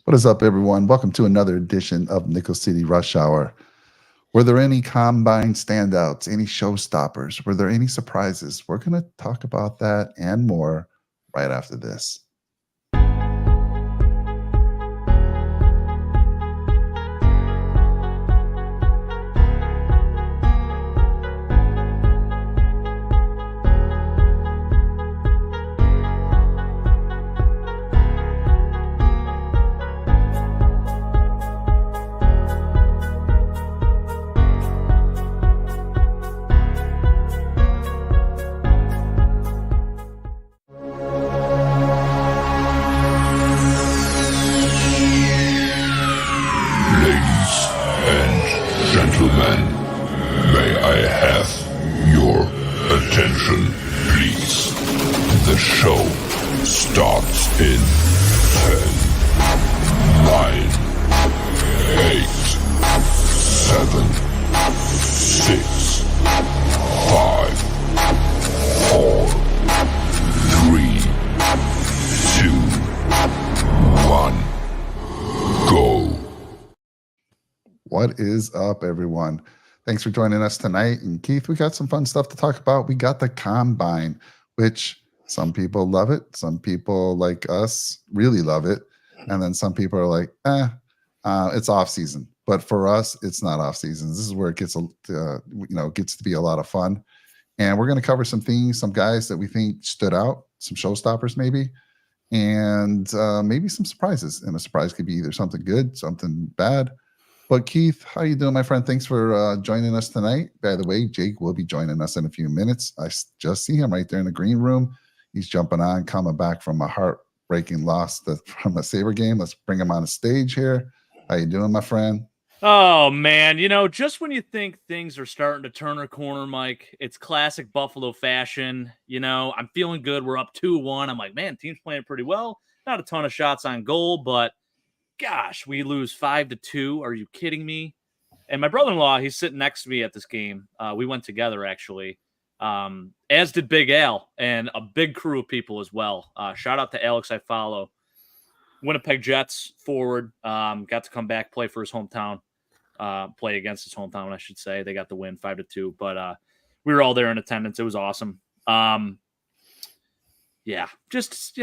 What is up, everyone? Welcome to another edition of Nickel City Rush Hour. Were there any combine standouts, any showstoppers? Were there any surprises? We're going to talk about that and more right after this. Ladies and gentlemen, may I have your attention, please? The show starts in 10, 9, 8, 7, 6, 5, 4, 3, 2, 1, go. What is up, everyone? Thanks for joining us tonight. And Keith, we got some fun stuff to talk about. We got the combine, which some people love it. Some people like us really love it. And then some people are like, it's off season. But for us, it's not off season. This is where it gets, gets to be a lot of fun. And we're going to cover some things, some guys that we think stood out, some showstoppers maybe, and maybe some surprises. And a surprise could be either something good, something bad. But Keith, how you doing, my friend? Thanks for joining us tonight. By the way, Jake will be joining us in a few minutes. I just see him right there in the green room. He's jumping on, coming back from a heartbreaking loss from a Sabre game. Let's bring him on the stage here. How you doing, my friend? Oh, man. Just when you think things are starting to turn a corner, Mike, it's classic Buffalo fashion. I'm feeling good. We're up 2-1. I'm like, man, team's playing pretty well. Not a ton of shots on goal, but gosh, we lose 5-2. Are you kidding me? And my brother-in-law, he's sitting next to me at this game. We went together, actually, as did Big Al and a big crew of people as well. Shout out to Alex, I follow. Winnipeg Jets forward. Got to come back, play for his hometown, play against his hometown, I should say. They got the win 5-2, but we were all there in attendance. It was awesome. Yeah, just,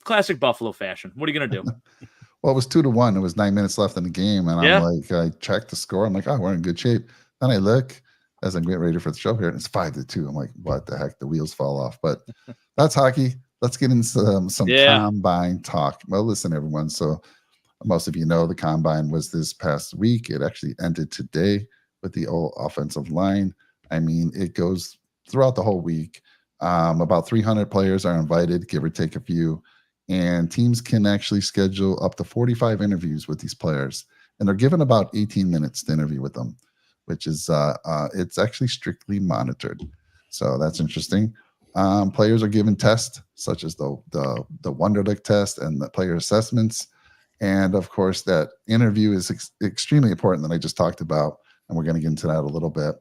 classic Buffalo fashion. What are you going to do? Well, it was 2-1. It was 9 minutes left in the game. And I'm like, I checked the score. I'm like, oh, we're in good shape. Then I look as I'm getting ready for the show here, and it's 5-2. I'm like, what the heck? The wheels fall off. But that's hockey. Let's get into some combine talk. Well, listen, everyone. So most of you know the combine was this past week. It actually ended today with the old offensive line. I mean, it goes throughout the whole week. About 300 players are invited, give or take a few. And teams can actually schedule up to 45 interviews with these players. And they're given about 18 minutes to interview with them, which is, it's actually strictly monitored. So that's interesting. Players are given tests, such as the Wonderlic test and the player assessments. And of course, that interview is extremely important that I just talked about. And we're going to get into that a little bit.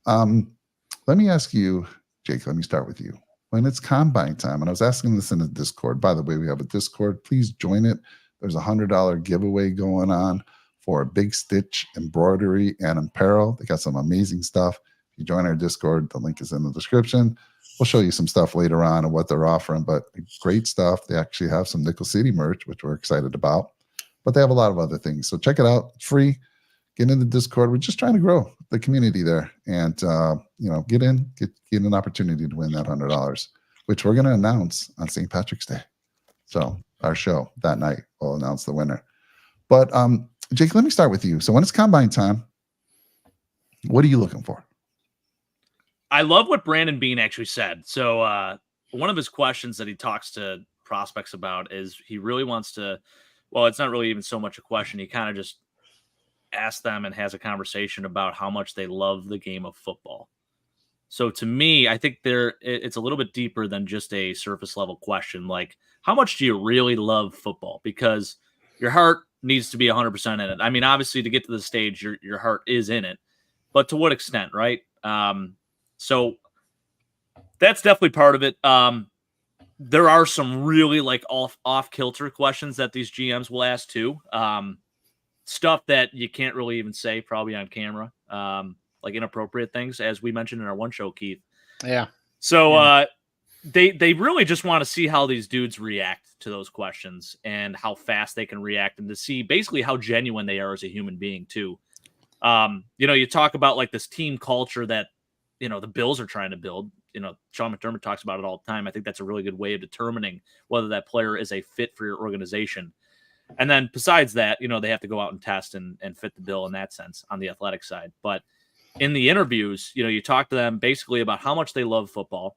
Let me ask you, Jake, let me start with you. When it's combine time, and I was asking this in the Discord. By the way, we have a Discord. Please join it. There's a $100 giveaway going on for a Big Stitch embroidery and apparel. They got some amazing stuff. If you join our Discord, the link is in the description. We'll show you some stuff later on and what they're offering, but great stuff. They actually have some Nickel City merch, which we're excited about, but they have a lot of other things. So check it out. It's free. Get in the Discord. We're just trying to grow the community there, and get an opportunity to win that $100, which we're going to announce on St. Patrick's Day. So our show that night will announce the winner. But Jake, let me start with you. So when it's combine time, what are you looking for? I love what Brandon Bean actually said. So one of his questions that he talks to prospects about is he really wants to. Well, it's not really even so much a question. He kind of just asks them and has a conversation about how much they love the game of football. So to me, I think it's a little bit deeper than just a surface level question. Like, how much do you really love football? Because your heart needs to be 100% in it. I mean, obviously, to get to the stage, your heart is in it, but to what extent, right? So that's definitely part of it. There are some really like off kilter questions that these GMs will ask too. Stuff that you can't really even say probably on camera. Like inappropriate things, as we mentioned in our one show, Keith. Yeah. So they really just want to see how these dudes react to those questions and how fast they can react, and to see basically how genuine they are as a human being too. You talk about like this team culture that the Bills are trying to build. Sean McDermott talks about it all the time. I think that's a really good way of determining whether that player is a fit for your organization. And then besides that, they have to go out and test and fit the bill in that sense on the athletic side. But in the interviews, you talk to them basically about how much they love football.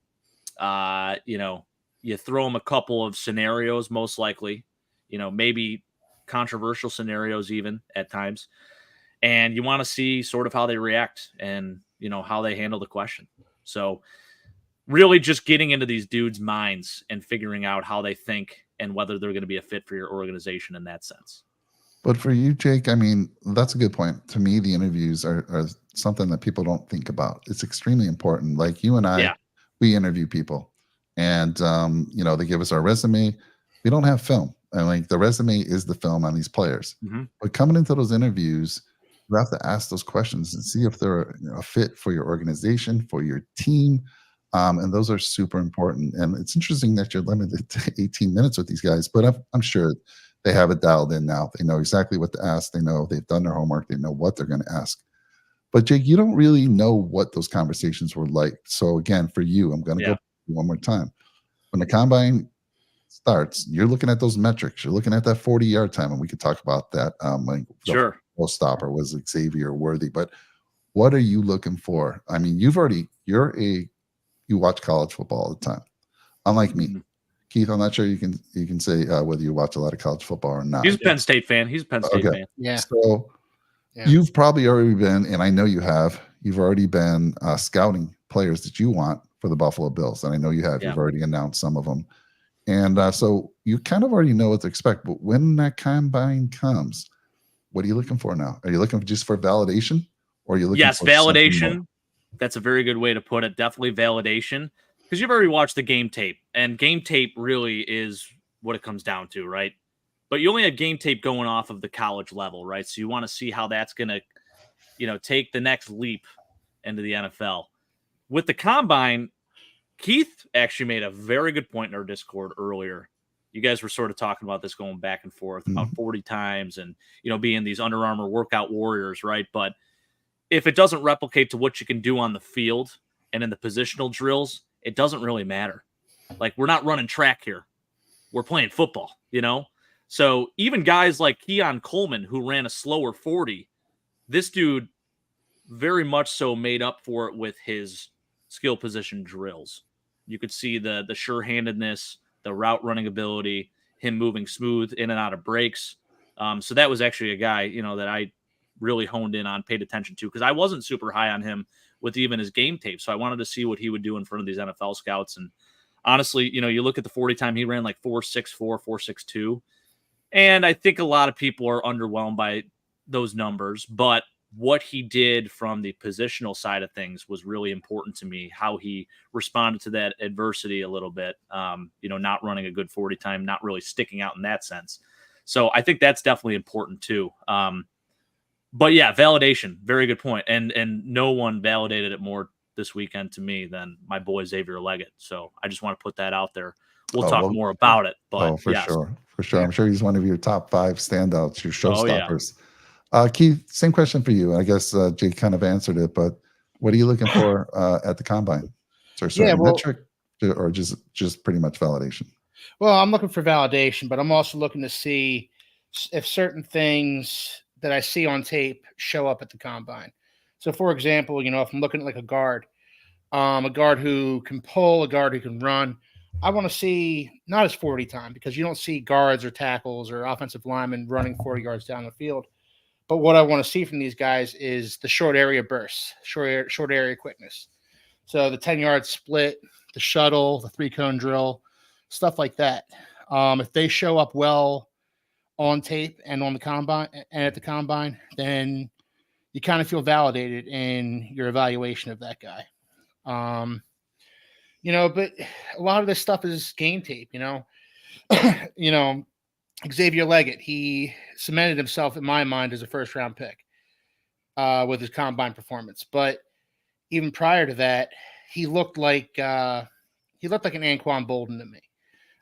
You throw them a couple of scenarios, most likely, maybe controversial scenarios even at times. And you want to see sort of how they react and, how they handle the question. So really just getting into these dudes' minds and figuring out how they think and whether they're going to be a fit for your organization in that sense. But for you, Jake, I mean, that's a good point. To me, the interviews are something that people don't think about. It's extremely important. Like you and I, we interview people, and they give us our resume. We don't have film, and like the resume is the film on these players. Mm-hmm. But coming into those interviews, you have to ask those questions and see if they're a fit for your organization, for your team. And those are super important. And it's interesting that you're limited to 18 minutes with these guys, but I'm sure they have it dialed in now. They know exactly what to ask. They know they've done their homework. They know what they're going to ask. But Jake, you don't really know what those conversations were like. So again, for you, I'm going to go one more time. When the combine starts, you're looking at those metrics. You're looking at that 40-yard time, and we could talk about that. Sure. The stopper was Xavier Worthy, but what are you looking for? I mean, you watch college football all the time, unlike me. Mm-hmm. Keith, I'm not sure you can say whether you watch a lot of college football or not. He's a Penn State fan. Fan. Yeah. So you've probably already been, and I know you've already been scouting players that you want for the Buffalo Bills. And I know you have. You've already announced some of them. And so you kind of already know what to expect. But when that combine comes, what are you looking for now? Are you looking just for validation? Or are you looking for validation. That's a very good way to put it. Definitely validation. Because you've already watched the game tape, and game tape really is what it comes down to, right? But you only have game tape going off of the college level, right? So you want to see how that's going to, take the next leap into the NFL. With the combine, Keith actually made a very good point in our Discord earlier. You guys were sort of talking about this going back and forth about 40 times and, being these Under Armour workout warriors, right? But if it doesn't replicate to what you can do on the field and in the positional drills, it doesn't really matter. Like, we're not running track here. We're playing football, So even guys like Keon Coleman, who ran a slower 40, this dude very much so made up for it with his skill position drills. You could see the sure-handedness, the route running ability, him moving smooth in and out of breaks. So that was actually a guy, that I really honed in on, paid attention to, because I wasn't super high on him with even his game tape. So I wanted to see what he would do in front of these NFL scouts. And honestly, you look at the 40 time, he ran like 4.64, 4.62. And I think a lot of people are underwhelmed by those numbers, but what he did from the positional side of things was really important to me, how he responded to that adversity a little bit, not running a good 40 time, not really sticking out in that sense. So I think that's definitely important too. But yeah, validation, very good point. And no one validated it more this weekend to me than my boy Xavier Leggett. So I just want to put that out there. We'll talk more about it. But for sure. I'm sure he's one of your top 5 standouts, your showstoppers. Keith, same question for you. I guess Jake kind of answered it, but what are you looking for at the combine? Is there a certain metric or just pretty much validation? Well, I'm looking for validation, but I'm also looking to see if certain things that I see on tape show up at the combine. So, for example, if I'm looking at like a guard who can pull, a guard who can run, I want to see not his 40 time, because you don't see guards or tackles or offensive linemen running 40 yards down the field. But what I want to see from these guys is the short area bursts, short area quickness. So the 10-yard split, the shuttle, the 3-cone drill, stuff like that. If they show up well on tape and on the combine and at the combine, then you kind of feel validated in your evaluation of that guy. But a lot of this stuff is game tape. You know, Xavier Leggett, he cemented himself in my mind as a first round pick with his combine performance. But even prior to that, he looked like an Anquan Bolden to me.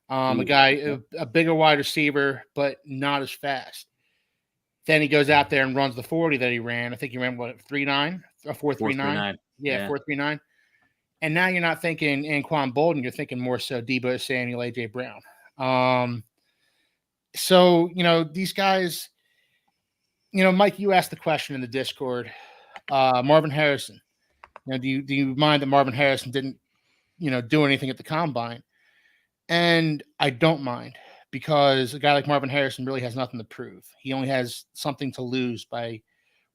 A guy, a bigger wide receiver, but not as fast. Then he goes out there and runs the 40 that he ran. I think he ran what 3.9 or 4.39. Yeah, 4.39. And now you're not thinking Anquan Bolden, you're thinking more so Debo Samuel, AJ Brown. So these guys. Mike, you asked the question in the Discord. Marvin Harrison. Do you mind that Marvin Harrison didn't do anything at the combine? And I don't mind, because a guy like Marvin Harrison really has nothing to prove. He only has something to lose by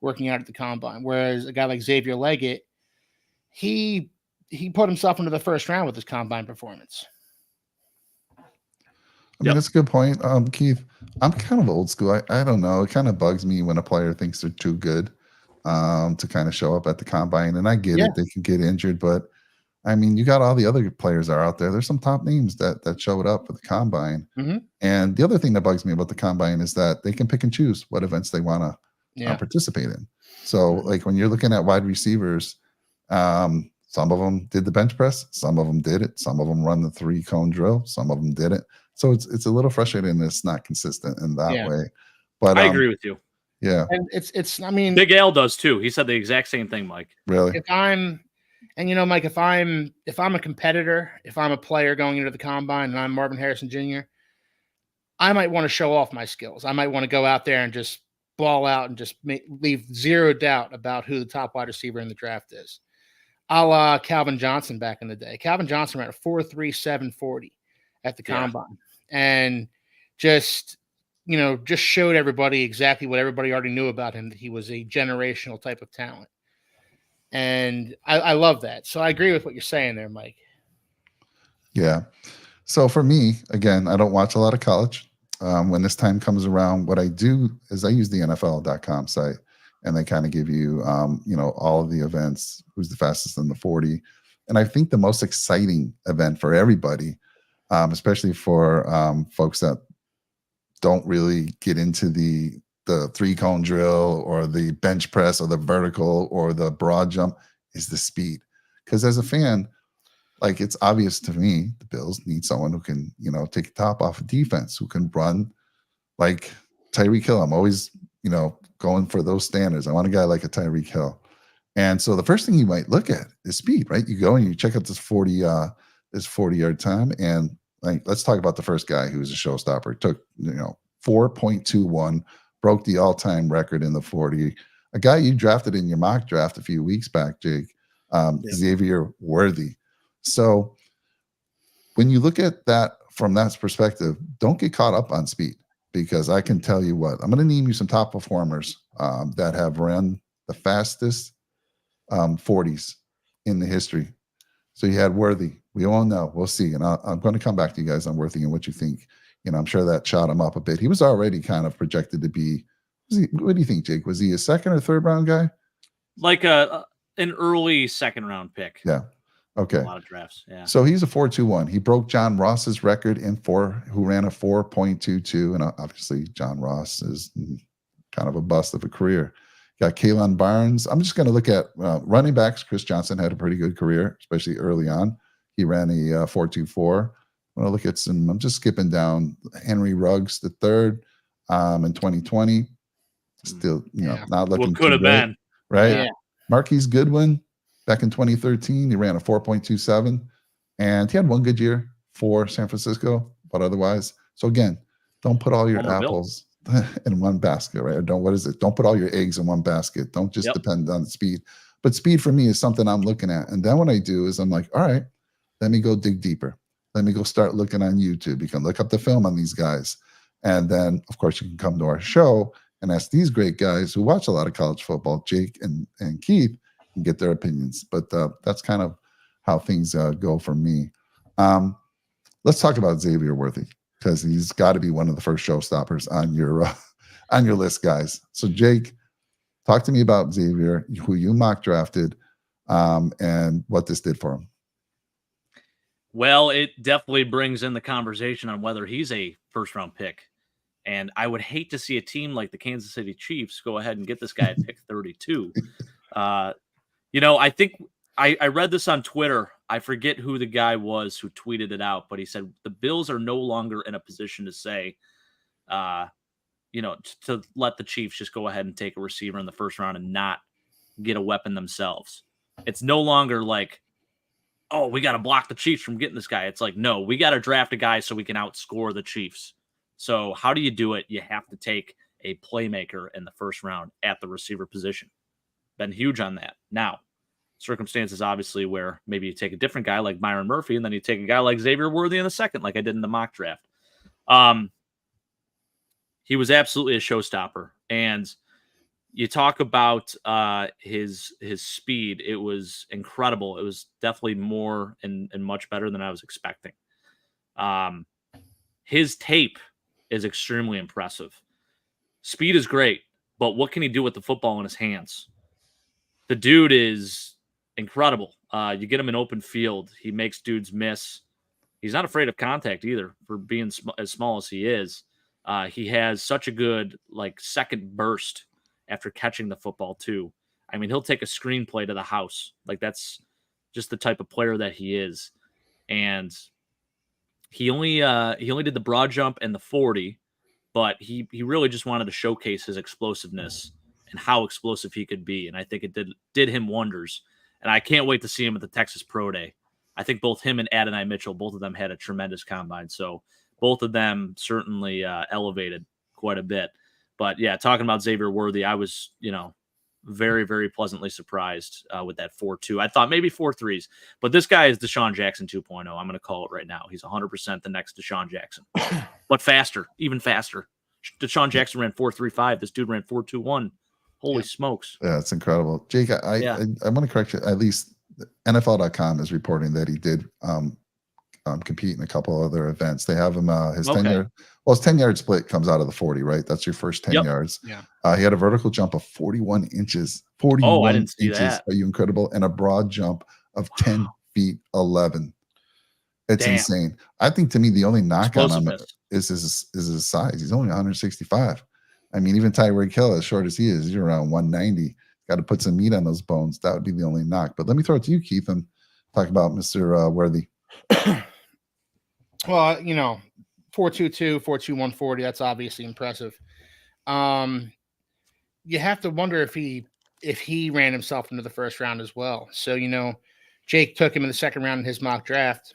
working out at the combine. Whereas a guy like Xavier Leggett, he put himself into the first round with his combine performance. I mean, that's a good point, Keith. I'm kind of old school. I don't know. It kind of bugs me when a player thinks they're too good to kind of show up at the combine. And I get it. They can get injured. But, I mean, you got all the other players that are out there. There's some top names that showed up for the combine. Mm-hmm. And the other thing that bugs me about the combine is that they can pick and choose what events they want to participate in. So, like, when you're looking at wide receivers, some of them did the bench press. Some of them did it. Some of them run the 3-cone drill. Some of them did it. So it's a little frustrating. It's not consistent in that way. But I agree with you. Yeah, and it's. I mean, Big Al does too. He said the exact same thing, Mike. Really? Mike, if I'm a competitor, if I'm a player going into the combine, and I'm Marvin Harrison Jr., I might want to show off my skills. I might want to go out there and just ball out and just leave zero doubt about who the top wide receiver in the draft is. A la Calvin Johnson back in the day. Calvin Johnson ran a 4.37 40 at the combine, and just showed everybody exactly what everybody already knew about him, that he was a generational type of talent. And I love that. So I agree with what you're saying there, Mike. Yeah. So for me, again, I don't watch a lot of college. When this time comes around, what I do is I use the NFL.com site, and they kind of give you, all of the events, who's the fastest in the 40. And I think the most exciting event for everybody, especially for folks that don't really get into the 3-cone drill or the bench press or the vertical or the broad jump, is the speed. Because as a fan, like, it's obvious to me, the Bills need someone who can, take the top off of defense, who can run like Tyreek Hill. I'm always, going for those standards. I want a guy like a Tyreek Hill. And so the first thing you might look at is speed, right? You go and you check out this 40-yard time. And like, let's talk about the first guy who was a showstopper. It took, 4.21, broke the all-time record in the 40. A guy you drafted in your mock draft a few weeks back, Jake, Xavier Worthy. So when you look at that from that perspective, don't get caught up on speed, because I can tell you what, I'm going to name you some top performers that have run the fastest 40s in the history. So you had Worthy. We all know. We'll see. And I'm going to come back to you guys on Worthy and what you think. I'm sure that shot him up a bit. He was already kind of projected to be, what do you think, Jake? Was he a second or third round guy? Like an early second round pick. Yeah. Okay. A lot of drafts. Yeah. So he's a 4.21. He broke John Ross's record who ran a 4.22. And obviously John Ross is kind of a bust of a career. Got Kalen Barnes. I'm just going to look at running backs. Chris Johnson had a pretty good career, especially early on. He ran a 4.24. I'm going to look at some. I'm just skipping down. Henry Ruggs the third in 2020. Still, not looking. What could have been, right? Yeah. Marquise Goodwin back in 2013. He ran a 4.27, and he had one good year for San Francisco, but otherwise. So again, don't put all your apples in one basket, right? Or don't put all your eggs in one basket. Don't just depend on speed. But speed for me is something I'm looking at. And then what I do is I'm like, all right, let me go dig deeper. Let me go start looking on YouTube. You can look up the film on these guys. And then, of course, you can come to our show and ask these great guys who watch a lot of college football, Jake and Keith, and get their opinions. But that's kind of how things go for me. Let's talk about Xavier Worthy, because he's got to be one of the first showstoppers on your list, guys. So, Jake, talk to me about Xavier, who you mock drafted, and what this did for him. Well, it definitely brings in the conversation on whether he's a first-round pick. And I would hate to see a team like the Kansas City Chiefs go ahead and get this guy at pick 32. I think I read this on Twitter. I forget who the guy was who tweeted it out, but he said the Bills are no longer in a position to say, to let the Chiefs just go ahead and take a receiver in the first round and not get a weapon themselves. It's no longer like, oh, we got to block the Chiefs from getting this guy. It's like, no, we got to draft a guy so we can outscore the Chiefs. So how do you do it? You have to take a playmaker in the first round at the receiver position. Been huge on that. Now, circumstances obviously where maybe you take a different guy like Myron Murphy and then you take a guy like Xavier Worthy in the second, like I did in the mock draft. He was absolutely a showstopper. And you talk about his speed. It was incredible. It was definitely more and much better than I was expecting. His tape is extremely impressive. Speed is great, but what can he do with the football in his hands? The dude is incredible. You get him in open field. He makes dudes miss. He's not afraid of contact either for being as small as he is. He has such a good second burst after catching the football too. I mean, he'll take a screenplay to the house. Like that's just the type of player that he is. And he only did the broad jump and the 40, but he really just wanted to showcase his explosiveness and how explosive he could be. And I think it did him wonders. And I can't wait to see him at the Texas Pro Day. I think both him and Adonai Mitchell, both of them had a tremendous combine. So both of them certainly elevated quite a bit. But yeah, talking about Xavier Worthy, I was, very, very pleasantly surprised with that 4.2. I thought maybe 4.3s, but this guy is Deshaun Jackson 2.0. I'm going to call it right now. He's 100% the next Deshaun Jackson, but faster, even faster. Deshaun Jackson ran 4.35. This dude ran 4.21. Holy smokes. Yeah, it's incredible. Jake, I want to correct you. At least NFL.com is reporting that he did compete in a couple other events. They have him his 10-yard split comes out of the 40, right? That's your first 10 yards. Yeah. He had a vertical jump of 41 inches. 41 I didn't see inches. That. Are you incredible? And a broad jump of 10 feet 11. It's insane. I think to me the only knock on him is his size. He's only 165. I mean, even Tyreek Hill, as short as he is, he's around 190. Got to put some meat on those bones. That would be the only knock. But let me throw it to you, Keith, and talk about Mr. Worthy. Well, 4.22, 4.21, 40. That's obviously impressive. You have to wonder if he ran himself into the first round as well. So Jake took him in the second round in his mock draft.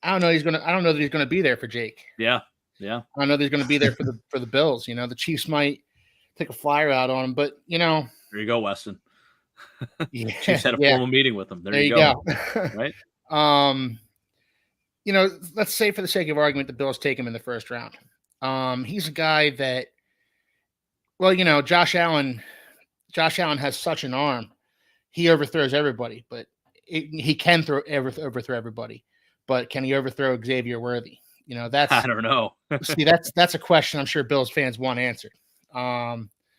I don't know that he's gonna be there for Jake. Yeah. I don't know that he's gonna be there for the Bills. The Chiefs might take a flyer out on him, but there you go, Weston. Yeah, Chiefs had a formal meeting with him. There you go. Right. Let's say for the sake of argument, the Bills take him in the first round. He's a guy that, Josh Allen has such an arm. He overthrows everybody, but he can overthrow everybody. But can he overthrow Xavier Worthy? That's I don't know. see, that's a question I'm sure Bills fans want answered.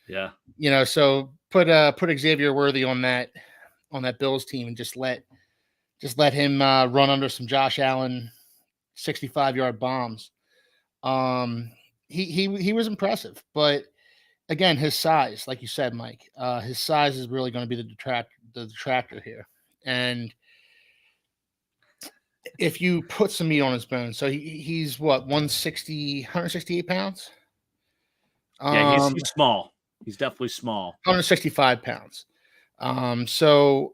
Yeah. So put Xavier Worthy on that Bills team and just let him run under some Josh Allen 65-yard bombs. He was impressive, but again, his size, like you said, Mike, his size is really going to be the detractor here. And if you put some meat on his bones, so he's what, 168 pounds? Yeah, he's small. He's definitely small. 165 pounds. So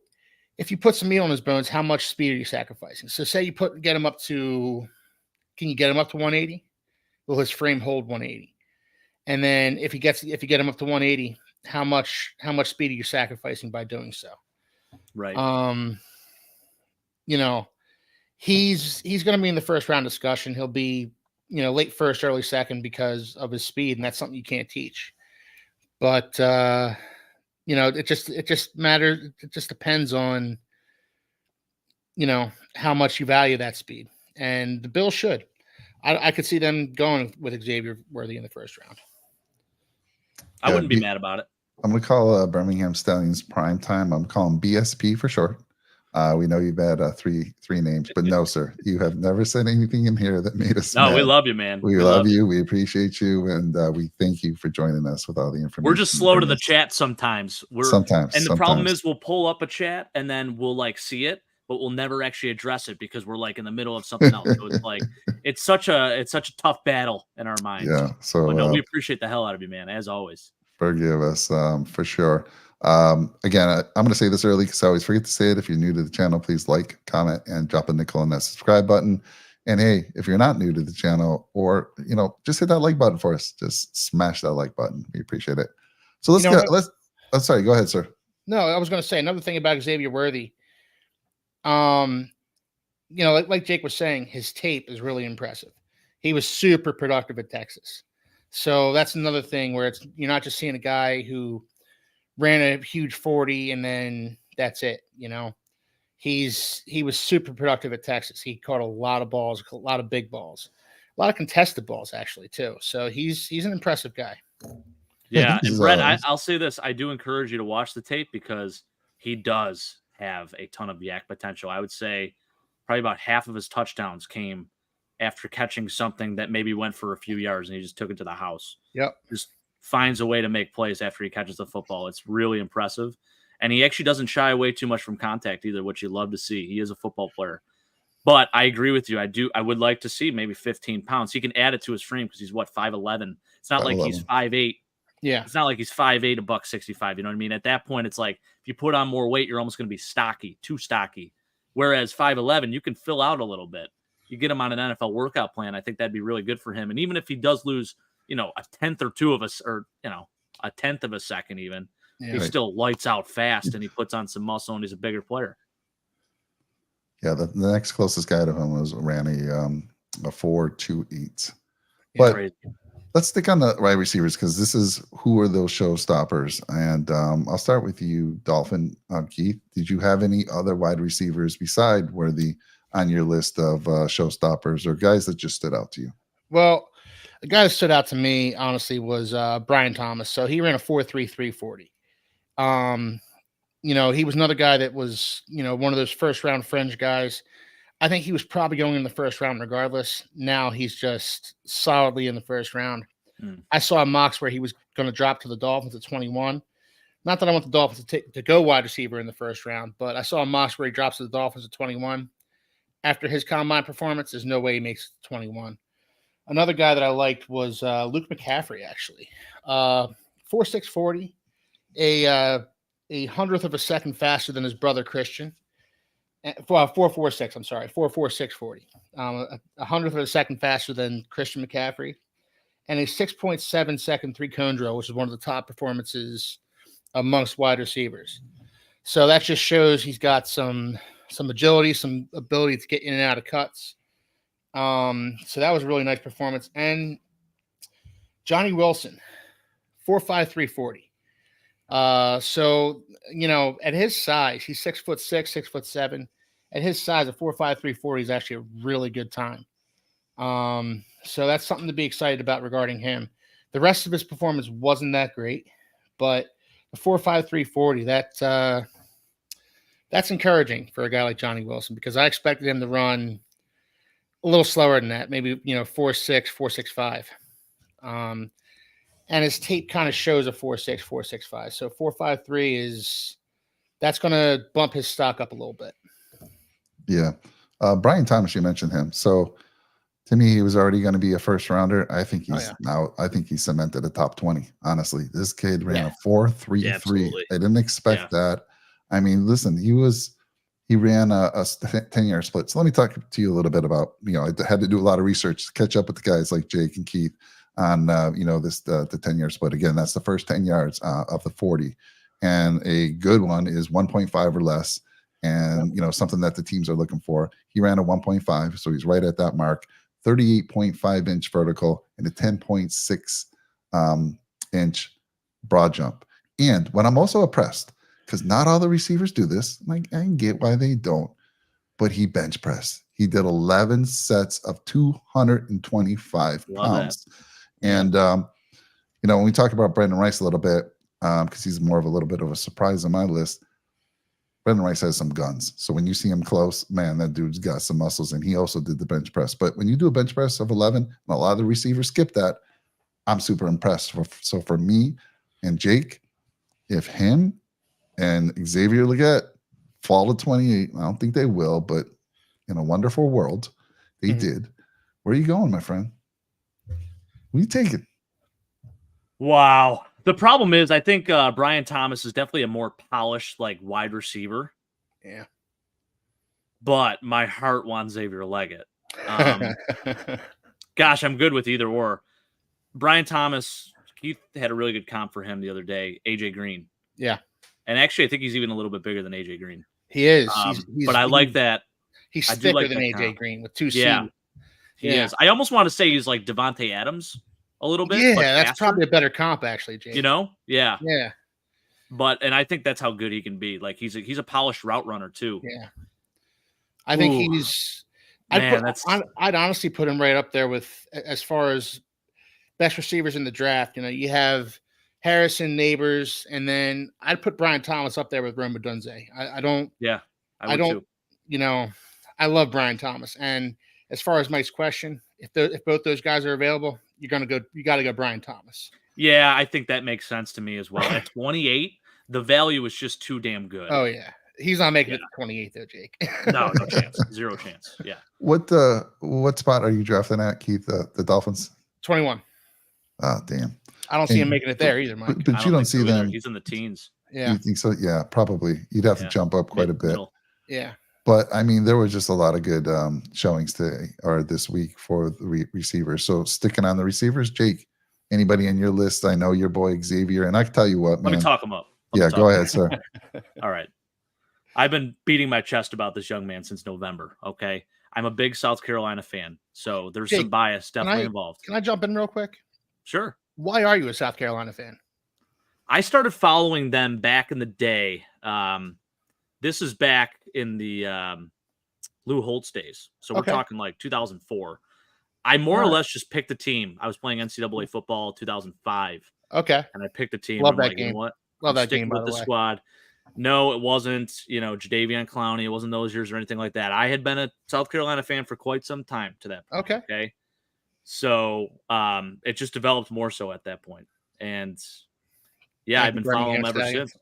if you put some meat on his bones, how much speed are you sacrificing? So say you get him up to, can you get him up to 180? Will his frame hold 180? And then if you get him up to 180, how much speed are you sacrificing by doing so? Right. He's going to be in the first round discussion. He'll be, late first, early second because of his speed, and that's something you can't teach. But it just matters. It just depends on, how much you value that speed. And the Bills should. I could see them going with Xavier Worthy in the first round. I wouldn't be mad about it. I'm going to call Birmingham Stallions prime time. I'm calling BSP for short. We know you've had three names, but no, sir, you have never said anything in here that made us No, mad. we love you, man. We love you. We appreciate you, and we thank you for joining us with all the information. We're just slow to the chat sometimes. And the problem is we'll pull up a chat and then we'll like see it, but we'll never actually address it because we're like in the middle of something else. So it's like it's such a tough battle in our minds. Yeah. So but no, we appreciate the hell out of you, man, as always. Forgive us, for sure. Again, I'm going to say this early because I always forget to say it. If you're new to the channel, please like, comment, and drop a nickel on that subscribe button. And hey, if you're not new to the channel, or just hit that like button for us. Just smash that like button. We appreciate it. So let's go. Sorry, go ahead, sir. No, I was going to say another thing about Xavier Worthy. Like Jake was saying, his tape is really impressive. He was super productive at Texas. So that's another thing where you're not just seeing a guy who ran a huge 40 and then that's it. He was super productive at Texas. He caught a lot of balls, a lot of big balls, a lot of contested balls actually too. So he's an impressive guy. Yeah, and Brett, I'll say this: I do encourage you to watch the tape because he does have a ton of yak potential. I would say probably about half of his touchdowns came after catching something that maybe went for a few yards and he just took it to the house. Yep. Just finds a way to make plays after he catches the football. It's really impressive. And he actually doesn't shy away too much from contact either, which you love to see. He is a football player. But I agree with you. I would like to see maybe 15 pounds. He can add it to his frame because he's 5'11". It's not 5'11". Like he's 5'8". Yeah. It's not like he's 5'8", $165. You know what I mean? At that point, it's like if you put on more weight, you're almost going to be stocky, too stocky. Whereas 5'11", you can fill out a little bit. You get him on an NFL workout plan, I think that'd be really good for him. And even if he does lose, a tenth or two of us, or a tenth of a second, even he still lights out fast and he puts on some muscle and he's a bigger player. Yeah, the next closest guy to him ran a 4.28. But crazy. Let's stick on the wide receivers because this is who are those showstoppers. And I'll start with you, Dolphin. Keith, did you have any other wide receivers beside Worthy on your list of showstoppers or guys that just stood out to you? Well, the guy that stood out to me, honestly, was Brian Thomas. So he ran a 4.33 40. He was another guy that was, one of those first round fringe guys. I think he was probably going in the first round regardless. Now he's just solidly in the first round. I saw mocks where he was going to drop to the Dolphins at 21. Not that I want the Dolphins to go wide receiver in the first round, but I saw mocks where he drops to the Dolphins at 21. After his combine performance, there's no way he makes it to 21. Another guy that I liked was Luke McCaffrey, actually. 4.6 40, a hundredth of a second faster than his brother Christian. 4.46, I'm sorry, 4.46 40. A hundredth of a second faster than Christian McCaffrey. And a 6.7 second three-cone drill, which is one of the top performances amongst wide receivers. So that just shows he's got some agility, some ability to get in and out of cuts. So that was a really nice performance. And Johnny Wilson, 4.53 40. So, at his size, he's 6'6", 6'7". At his size, a 4.53 40 is actually a really good time. So that's something to be excited about regarding him. The rest of his performance wasn't that great, but the 4.53 40, that's encouraging for a guy like Johnny Wilson because I expected him to run a little slower than that, maybe 4.6, 4.65. And his tape kind of shows a 4.6, 4.65. So 4.53 that's going to bump his stock up a little bit. Yeah. Brian Thomas, you mentioned him. So to me, he was already going to be a first rounder. I think he's cemented a top 20. Honestly, this kid ran a 4.33. I didn't expect that. I mean, listen, he ran a 10-yard split. So let me talk to you a little bit about, I had to do a lot of research to catch up with the guys like Jake and Keith on, the 10-yard split. Again, that's the first 10 yards of the 40. And a good one is 1.5 or less. And, something that the teams are looking for. He ran a 1.5. So he's right at that mark, 38.5-inch vertical and a 10.6 inch broad jump. And when I'm also impressed, because not all the receivers do this. I can get why they don't, but he bench pressed. He did 11 sets of 225 pounds. And, when we talk about Brandon Rice a little bit, because he's more of a little bit of a surprise on my list, Brendan Rice has some guns. So when you see him close, man, that dude's got some muscles, and he also did the bench press. But when you do a bench press of 11, and a lot of the receivers skip that, I'm super impressed. So for me and Jake, if him and Xavier Leggett fall to 28, I don't think they will, but in a wonderful world, they did. Where are you going, my friend? Who are you taking? Wow. The problem is, I think Brian Thomas is definitely a more polished, like, wide receiver. Yeah. But my heart wants Xavier Leggett. Gosh, I'm good with either or. Brian Thomas, Keith had a really good comp for him the other day. AJ Green. Yeah. And actually, I think he's even a little bit bigger than AJ Green. He is. But I like that. He's I thicker like than AJ comp. Green with 2 C's. Yeah, he is. I almost want to say he's like Devontae Adams a little bit. Yeah, but that's faster, probably a better comp, actually, Jake. You know? Yeah. Yeah. And I think that's how good he can be. Like, he's a polished route runner too. Yeah. I think I'd honestly put him right up there with, as far as best receivers in the draft. You know, you have Harrison, Neighbors, and then I'd put Brian Thomas up there with Rome Odunze. I don't. Yeah, I don't. Too. You know, I love Brian Thomas. And as far as Mike's question, if both those guys are available, you got to go Brian Thomas. Yeah, I think that makes sense to me as well. At 28, the value is just too damn good. Oh yeah. He's not making it to 28 though, Jake. No chance. 0 chance. Yeah. What spot are you drafting at, Keith? The Dolphins? 21. Oh, damn. I don't see him making it there either, Mike. But you don't see them. He's in the teens. Yeah. You think so? Yeah, probably. You'd have to jump up quite a bit. Yeah. But I mean, there was just a lot of good showings today or this week for the receivers. So sticking on the receivers, Jake, anybody on your list? I know your boy Xavier, and I can tell you what, man. Let me talk him up. Go ahead, sir. All right. I've been beating my chest about this young man since November. Okay. I'm a big South Carolina fan. So there's some bias definitely involved. Can I jump in real quick? Sure. Why are you a South Carolina fan? I started following them back in the day. This is back in the Lou Holtz days. So we're talking like 2004. I more or less just picked the team. I was playing NCAA football 2005. Okay. And I picked the team. Love that like, game. You know what? Love that game, with the squad. No, it wasn't, Jadeveon Clowney. It wasn't those years or anything like that. I had been a South Carolina fan for quite some time to that point. Okay. So it just developed more so at that point. And I've been following them ever since.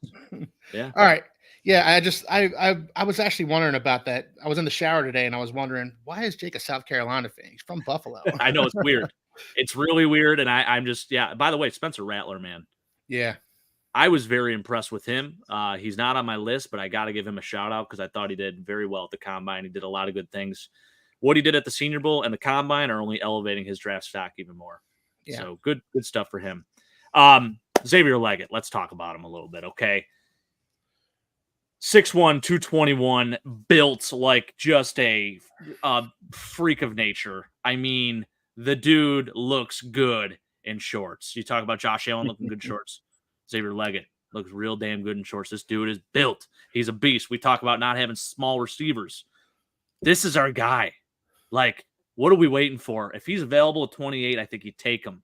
Yeah. All right. Yeah, I was actually wondering about that. I was in the shower today and I was wondering, why is Jake a South Carolina fan? He's from Buffalo. I know, it's weird. It's really weird. And I'm just, by the way, Spencer Rattler, man. Yeah. I was very impressed with him. He's not on my list, but I got to give him a shout out because I thought he did very well at the Combine. He did a lot of good things. What he did at the Senior Bowl and the Combine are only elevating his draft stock even more. Yeah. So good stuff for him. Xavier Leggett, let's talk about him a little bit, okay? 6'1", 221, built like just a freak of nature. I mean, the dude looks good in shorts. You talk about Josh Allen looking good in shorts. Xavier Leggett looks real damn good in shorts. This dude is built. He's a beast. We talk about not having small receivers. This is our guy. Like, what are we waiting for? If he's available at 28, I think you take him.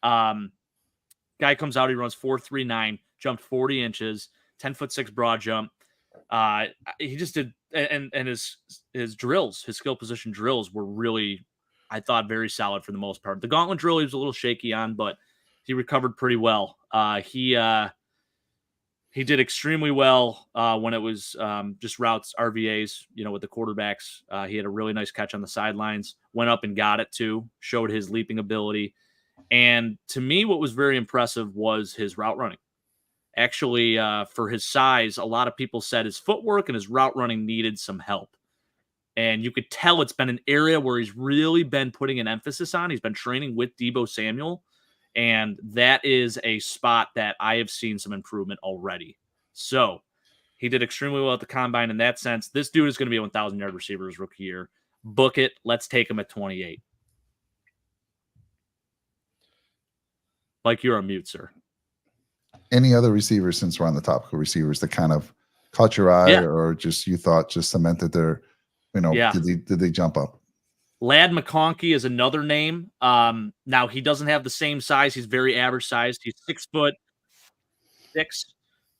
Guy comes out, he runs 4.39, jumped 40 inches, 10'6" broad jump. He just did, and his drills, his skill position drills were really, I thought, very solid for the most part. The gauntlet drill he was a little shaky on, but he recovered pretty well. He did extremely well when it was just routes, RVAs, with the quarterbacks. He had a really nice catch on the sidelines, went up and got it too, showed his leaping ability. And to me, what was very impressive was his route running. Actually, for his size, a lot of people said his footwork and his route running needed some help. And you could tell it's been an area where he's really been putting an emphasis on. He's been training with Deebo Samuel. And that is a spot that I have seen some improvement already. So he did extremely well at the Combine in that sense. This dude is going to be a 1,000-yard receiver his rookie year. Book it. Let's take him at 28. Like, you're on mute, sir. Any other receivers, since we're on the topic of receivers, that kind of caught your eye or just you thought just cemented their, did they jump up? Ladd McConkey is another name. Now, he doesn't have the same size. He's very average sized. He's 6'6".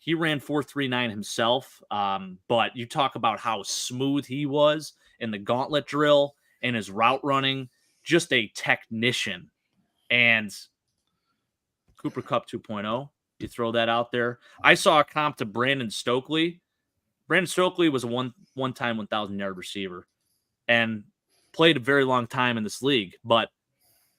He ran 4.39 himself, but you talk about how smooth he was in the gauntlet drill and his route running, just a technician. And Cooper Kupp 2.0, you throw that out there. I saw a comp to Brandon Stokely. Brandon Stokely was a one-time 1,000-yard receiver and played a very long time in this league, but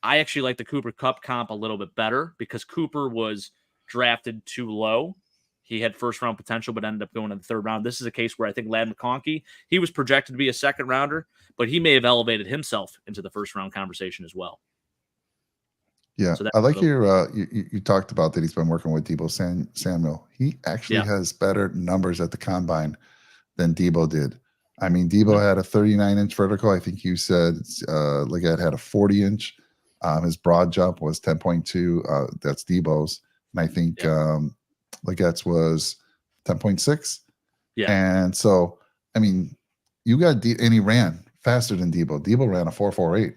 I actually like the Cooper Kupp comp a little bit better because Cooper was drafted too low. He had first-round potential, but ended up going in the third round. This is a case where I think Ladd McConkey, he was projected to be a second-rounder, but he may have elevated himself into the first-round conversation as well. Yeah, So I like your you talked about that he's been working with Deebo Samuel. He actually has better numbers at the combine than Deebo did. I mean, Deebo had a 39-inch vertical. I think you said Leggett had a 40-inch. His broad jump was 10.2. That's Deebo's. And I think Leggett's was 10.6. Yeah. And so, I mean, you got and he ran faster than Deebo. Deebo ran a 4.48.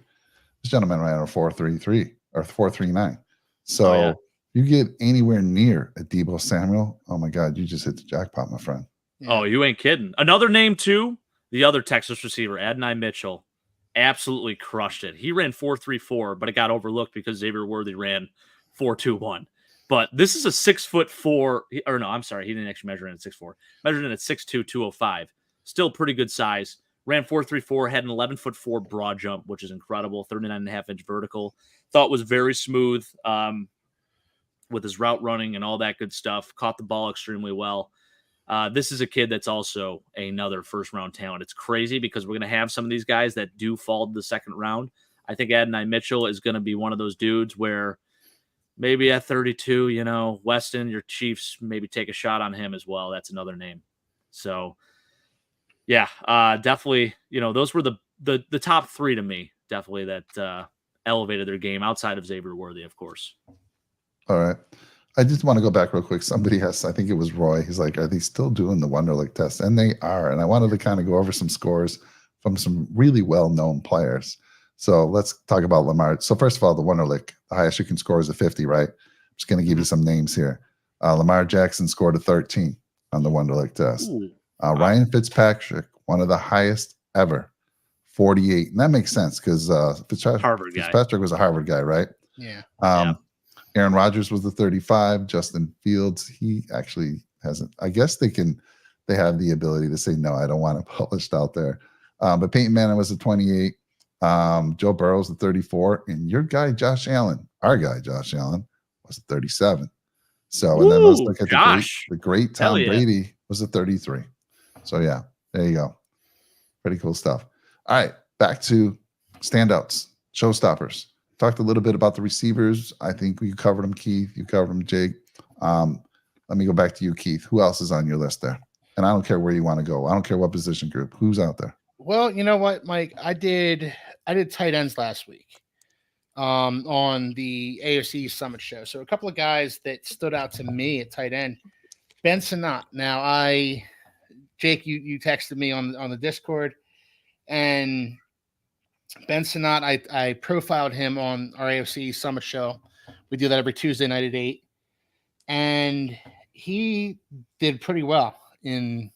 This gentleman ran a 4.33 or 4.39. So you get anywhere near a Deebo Samuel, oh my God, you just hit the jackpot, my friend. Yeah. Oh, you ain't kidding. Another name too, the other Texas receiver, Adonai Mitchell, absolutely crushed it. He ran 4.34, but it got overlooked because Xavier Worthy ran 4.21. But this is a 6'4", or no, I'm sorry, he didn't actually measure in at 6'4". Measured in at 6'2", 205. Still pretty good size. Ran 4.34, had an 11'4" broad jump, which is incredible. 39.5-inch vertical. Thought was very smooth with his route running and all that good stuff. Caught the ball extremely well. This is a kid that's also another first-round talent. It's crazy because we're going to have some of these guys that do fall to the second round. I think Adonai Mitchell is going to be one of those dudes where maybe at 32, you know, Weston, your Chiefs, maybe take a shot on him as well. That's another name. So, yeah, definitely, you know, those were the top three to me, definitely that elevated their game outside of Xavier Worthy, of course. All right. I just want to go back real quick. Somebody has, I think it was Roy. He's like, are they still doing the Wonderlic test? And they are. And I wanted to kind of go over some scores from some really well-known players. So let's talk about Lamar. So first of all, the Wonderlic, the highest you can score is a 50, right? I'm just going to give you some names here. Lamar Jackson scored a 13 on the Wonderlic test. Ryan Fitzpatrick, one of the highest ever, 48. And that makes sense because Fitzpatrick was a Harvard guy, right? Yeah. Aaron Rodgers was the 35. Justin Fields, he actually hasn't. I guess they have the ability to say, no, I don't want it published out there. But Peyton Manning was the 28. Joe Burrow's the 34. And your guy, Josh Allen, our guy, Josh Allen, was the 37. So, and then let's look at the great Tom Brady was the 33. So, yeah, there you go. Pretty cool stuff. All right, back to standouts, showstoppers. Talked a little bit about the receivers. I think you covered them, Keith. You covered them, Jake. Let me go back to you, Keith. Who else is on your list there? And I don't care where you want to go. I don't care what position group. Who's out there? Well, you know what, Mike? I did tight ends last week on the AFC Summit show. So a couple of guys that stood out to me at tight end. Ben Sinnott. Now, Jake, you texted me on the Discord, and Ben Sinnott, I profiled him on our AFC Summit show. We do that every Tuesday night at 8. And he did pretty well in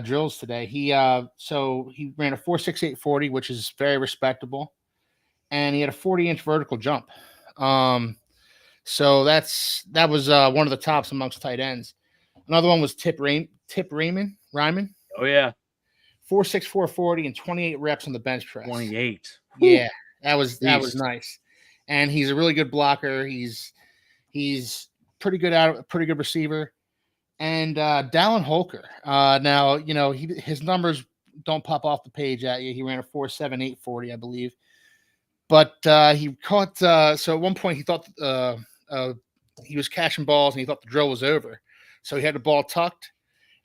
drills today. He ran a 4.68 40, which is very respectable. And he had a 40-inch vertical jump. So that was one of the tops amongst tight ends. Another one was Tip Ryman. Oh, yeah. 4.64 40 and 28 reps on the bench press. 28. Yeah, that was nice. And he's a really good blocker. He's pretty good receiver. And Dallin Holker. Now, you know, his numbers don't pop off the page at you. He ran a 4.78 40, I believe. But he caught so at one point he thought he was catching balls and he thought the drill was over. So he had the ball tucked.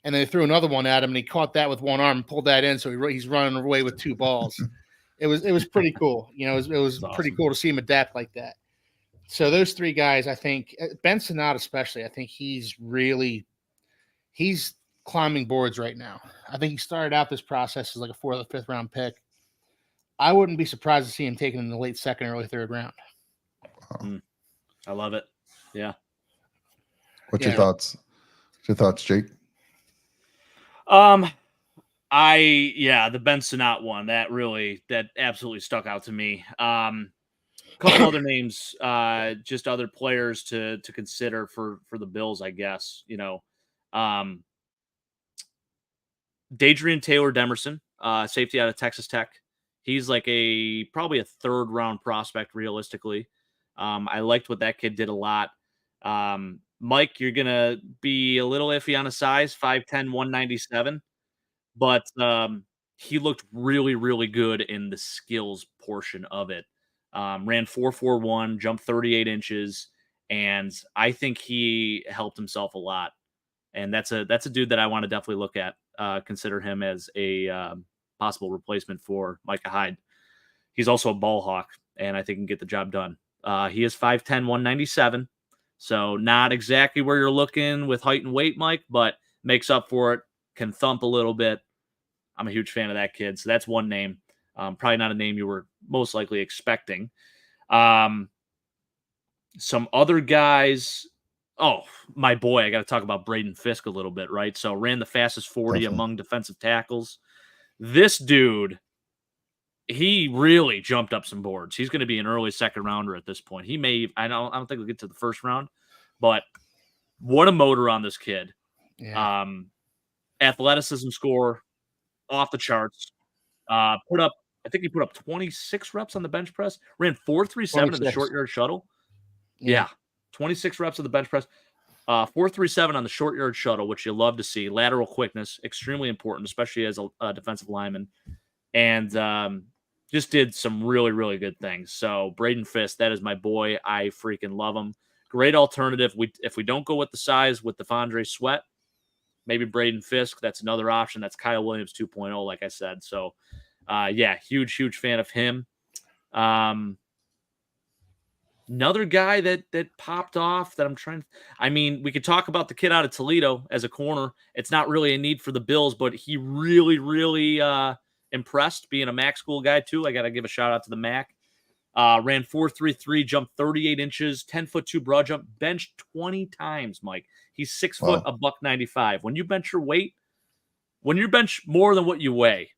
And they threw another one at him, and he caught that with one arm and pulled that in. So he's running away with 2 balls. It was pretty cool. You know, it was awesome. Pretty cool to see him adapt like that. So those 3 guys, I think, Ben Sinnott especially, I think he's climbing boards right now. I think he started out this process as like a 4th or 5th round pick. I wouldn't be surprised to see him taken in the late 2nd, early 3rd round. I love it. Yeah. What's your thoughts? Your thoughts, Jake? The Ben Sinnott one that absolutely stuck out to me. Couple other names, just other players to consider for the Bills, I guess. Dadrian Taylor Demerson, safety out of Texas Tech. He's like probably a third round prospect realistically. I liked what that kid did a lot. Mike, you're gonna be a little iffy on his size, 5'10", 197, but he looked really, really good in the skills portion of it. Ran 4.41, jumped 38 inches, and I think he helped himself a lot. And that's a dude that I want to definitely look at. Consider him as a possible replacement for Micah Hyde. He's also a ball hawk, and I think he can get the job done. He is 5'10", 197, so not exactly where you're looking with height and weight, Mike, but makes up for it, can thump a little bit. I'm a huge fan of that kid, so that's one name. Probably not a name you were most likely expecting. Some other guys... Oh, my boy, I got to talk about Braden Fisk a little bit, right? So ran the fastest 40 Definitely. among defensive tackles. This dude, he really jumped up some boards. He's going to be an early second rounder at this point. He may, I don't think he'll get to the first round, but what a motor on this kid. Yeah. Athleticism score off the charts. I think he put up 26 reps on the bench press, ran 4.37 in the short yard shuttle. Yeah. 26 reps of the bench press, 4.37 on the short yard shuttle, which you love to see. Lateral quickness, extremely important, especially as a defensive lineman. And just did some really, really good things. So Braden Fisk, that is my boy. I freaking love him. Great alternative. If we don't go with the size with De'Vondre Sweat, maybe Braden Fisk. That's another option. That's Kyle Williams 2.0, like I said. So, huge, huge fan of him. Another guy that popped off that we could talk about the kid out of Toledo as a corner. It's not really a need for the Bills, but he really, really impressed being a MAC school guy too. I got to give a shout out to the MAC. Ran 4.33, jumped 38 inches, 10'2" broad jump, benched 20 times, Mike. He's 6 foot, a $195. When you bench your weight, when you bench more than what you weigh,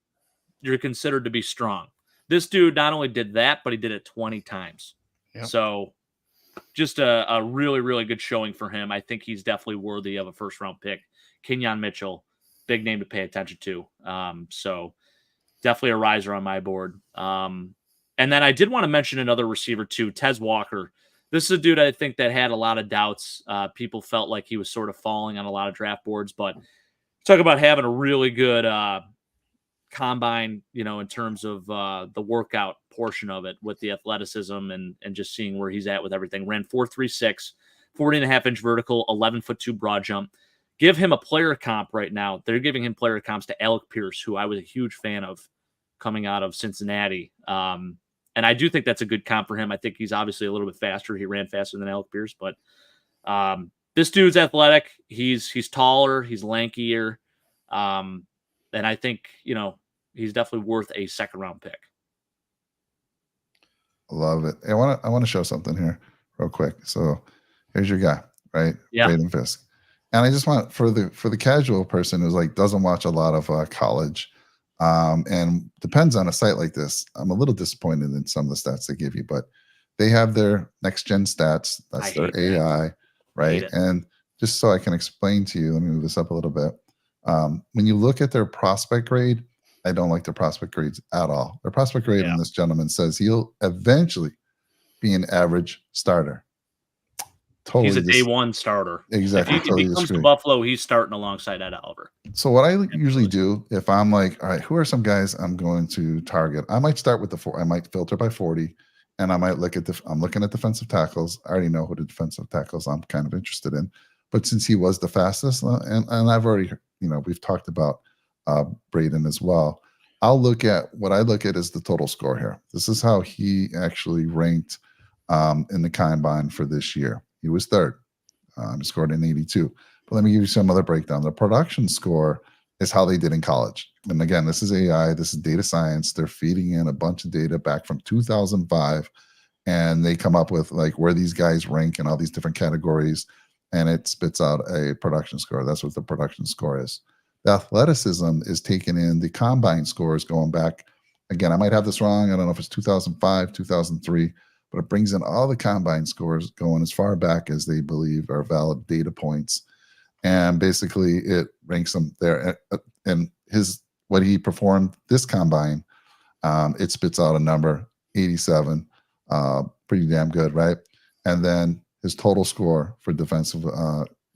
you're considered to be strong. This dude not only did that, but he did it 20 times. Yep. So just a really, really good showing for him. I think he's definitely worthy of a first-round pick. Kenyon Mitchell, big name to pay attention to. So definitely a riser on my board. And then I did want to mention another receiver too, Tez Walker. This is a dude I think that had a lot of doubts. People felt like he was sort of falling on a lot of draft boards, but talk about having a really good combine, in terms of the workout portion of it with the athleticism and just seeing where he's at with everything. Ran 4.36, 40.5-inch vertical, 11'2" broad jump. Give him a player comp right now. They're giving him player comps to Alec Pierce, who I was a huge fan of coming out of Cincinnati. And I do think that's a good comp for him. I think he's obviously a little bit faster. He ran faster than Alec Pierce, but this dude's athletic. He's taller. He's lankier. And I think, he's definitely worth a second-round pick. Love it. I want to show something here real quick. So here's your guy, right? Yeah. Braden Fisk. And I just want for the casual person who's like doesn't watch a lot of college, and depends on a site like this. I'm a little disappointed in some of the stats they give you, but they have their next gen stats. That's their AI, right? And just so I can explain to you, let me move this up a little bit. When you look at their prospect grade, I don't like their prospect grades at all. Their prospect grade in this gentleman says he'll eventually be an average starter. Totally, he's a day one starter. Exactly. If he comes to Buffalo, he's starting alongside Ed Oliver. So what I usually do, if I'm like, all right, who are some guys I'm going to target? I might start with I might filter by 40, and I might look at I'm looking at defensive tackles. I already know who the defensive tackles I'm kind of interested in. But since he was the fastest, and I've already, we've talked about Braden as well. I'll look at what I look at is the total score here. This is how he actually ranked in the combine for this year. He was third. He scored an 82. But let me give you some other breakdown. The production score is how they did in college. And again, this is AI. This is data science. They're feeding in a bunch of data back from 2005, and they come up with like where these guys rank in all these different categories. and it spits out a production score. That's what the production score is. The athleticism is taken in the combine scores going back. Again, I might have this wrong. I don't know if it's 2005, 2003, but it brings in all the combine scores going as far back as they believe are valid data points. And basically it ranks them there. And what he performed this combine, it spits out a number, 87, pretty damn good, right? And then his total score for defensive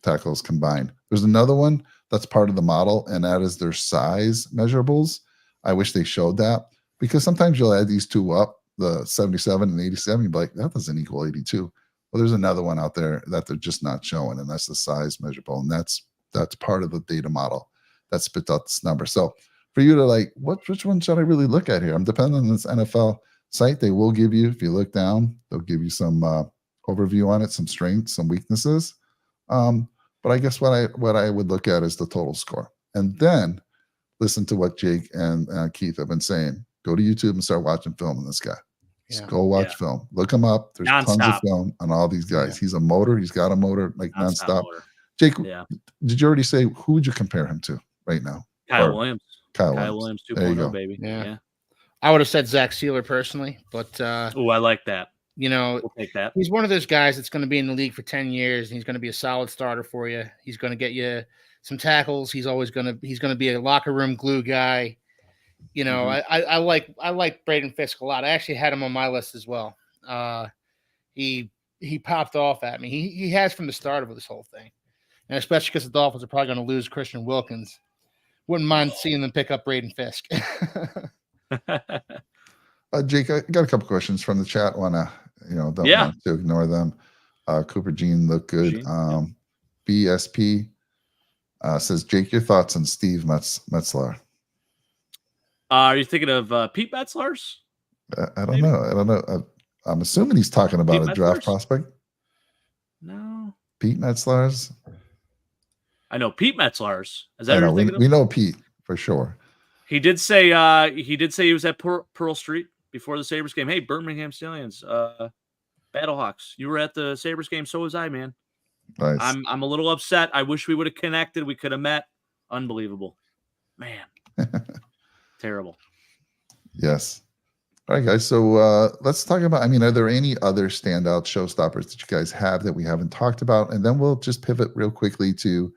tackles combined. There's another one that's part of the model, and that is their size measurables. I wish they showed that, because sometimes you'll add these two up, the 77 and 87, you'll be like, that doesn't equal 82. Well, there's another one out there that they're just not showing, and that's the size measurable, and that's part of the data model that spits out this number. So for you to like, which one should I really look at here? I'm depending on this NFL site. They will give you, if you look down, they'll give you some overview on it, some strengths, some weaknesses. But I guess what I would look at is the total score, and then listen to what Jake and Keith have been saying. Go to YouTube and start watching film on this guy. Just go watch film. Look him up. There's tons of film on all these guys. He's a motor. He's got a motor like nonstop. Jake, did you already say who would you compare him to right now? Kyle Williams. Kyle Williams 2.0, baby. Yeah. I would have said Zach Sealer personally, but I like that. We'll take that. He's one of those guys that's going to be in the league for 10 years, and he's going to be a solid starter for you. He's going to get you some tackles. He's going to be a locker room glue guy. I like Braden Fisk a lot. I actually had him on my list as well. He popped off at me. He has from the start of this whole thing, and especially because the Dolphins are probably going to lose Christian Wilkins. Wouldn't mind seeing them pick up Braden Fisk. Jake, I got a couple questions from the chat. Don't want to ignore them. Cooper Jean looked good. BSP says, Jake, your thoughts on Steve Metzler? Are you thinking of Pete Metzler's? I don't know. I'm assuming he's talking about Pete a draft Metzler's? prospect. No. Pete Metzler's? I know Pete Metzler's. Is that we know Pete for sure. He did say he was at Pearl Street before the Sabres game. Hey, Birmingham Stallions, Battlehawks, you were at the Sabres game. So was I, man. Nice. I'm a little upset. I wish we would have connected. We could have met. Unbelievable, man. Terrible. Yes. All right, guys. So let's talk about, are there any other standout showstoppers that you guys have that we haven't talked about? And then we'll just pivot real quickly to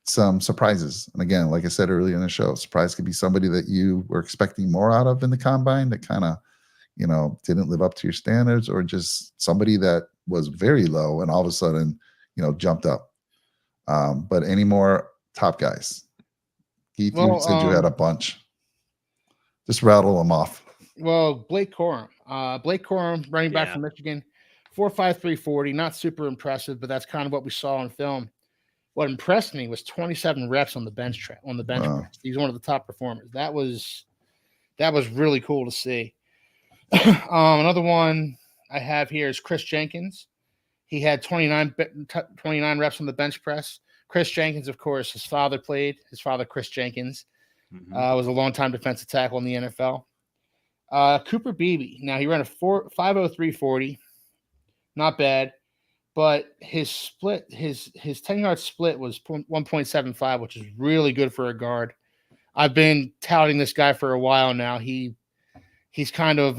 some surprises. And again, like I said earlier in the show, surprise could be somebody that you were expecting more out of in the combine that kind of, didn't live up to your standards, or just somebody that was very low and all of a sudden, jumped up. But any more top guys? Keith, you said you had a bunch. Just rattle them off. Well, Blake Corum. Running back from Michigan, 4.53 40. Not super impressive, but that's kind of what we saw on film. What impressed me was 27 reps on the bench press. He's one of the top performers. That was really cool to see. Another one I have here is Chris Jenkins. He had 29 reps on the bench press. Chris Jenkins, of course, his father, Chris Jenkins, was a longtime defensive tackle in the NFL. Cooper Beebe. Now he ran a 5.03 40. Not bad. But his 10-yard split was 1.75, which is really good for a guard. I've been touting this guy for a while now. He's kind of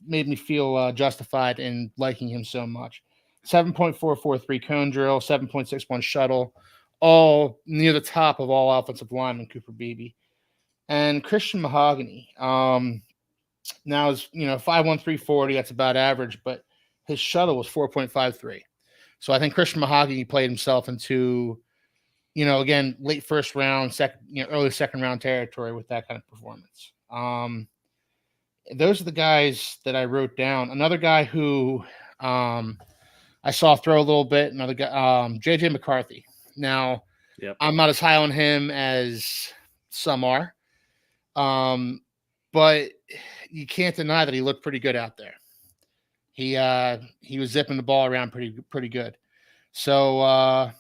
made me feel justified in liking him so much. 7.443 cone drill, 7.61 shuttle, all near the top of all offensive linemen, Cooper Beebe. And Christian Mahogany. Now is 5.13 40. That's about average, but his shuttle was 4.53. So I think Christian Mahogany played himself into, again, late first round, early second round territory with that kind of performance. Those are the guys that I wrote down. Another guy who I saw throw a little bit. Another guy, JJ McCarthy. Now, I'm not as high on him as some are. But you can't deny that he looked pretty good out there. He was zipping the ball around pretty good. So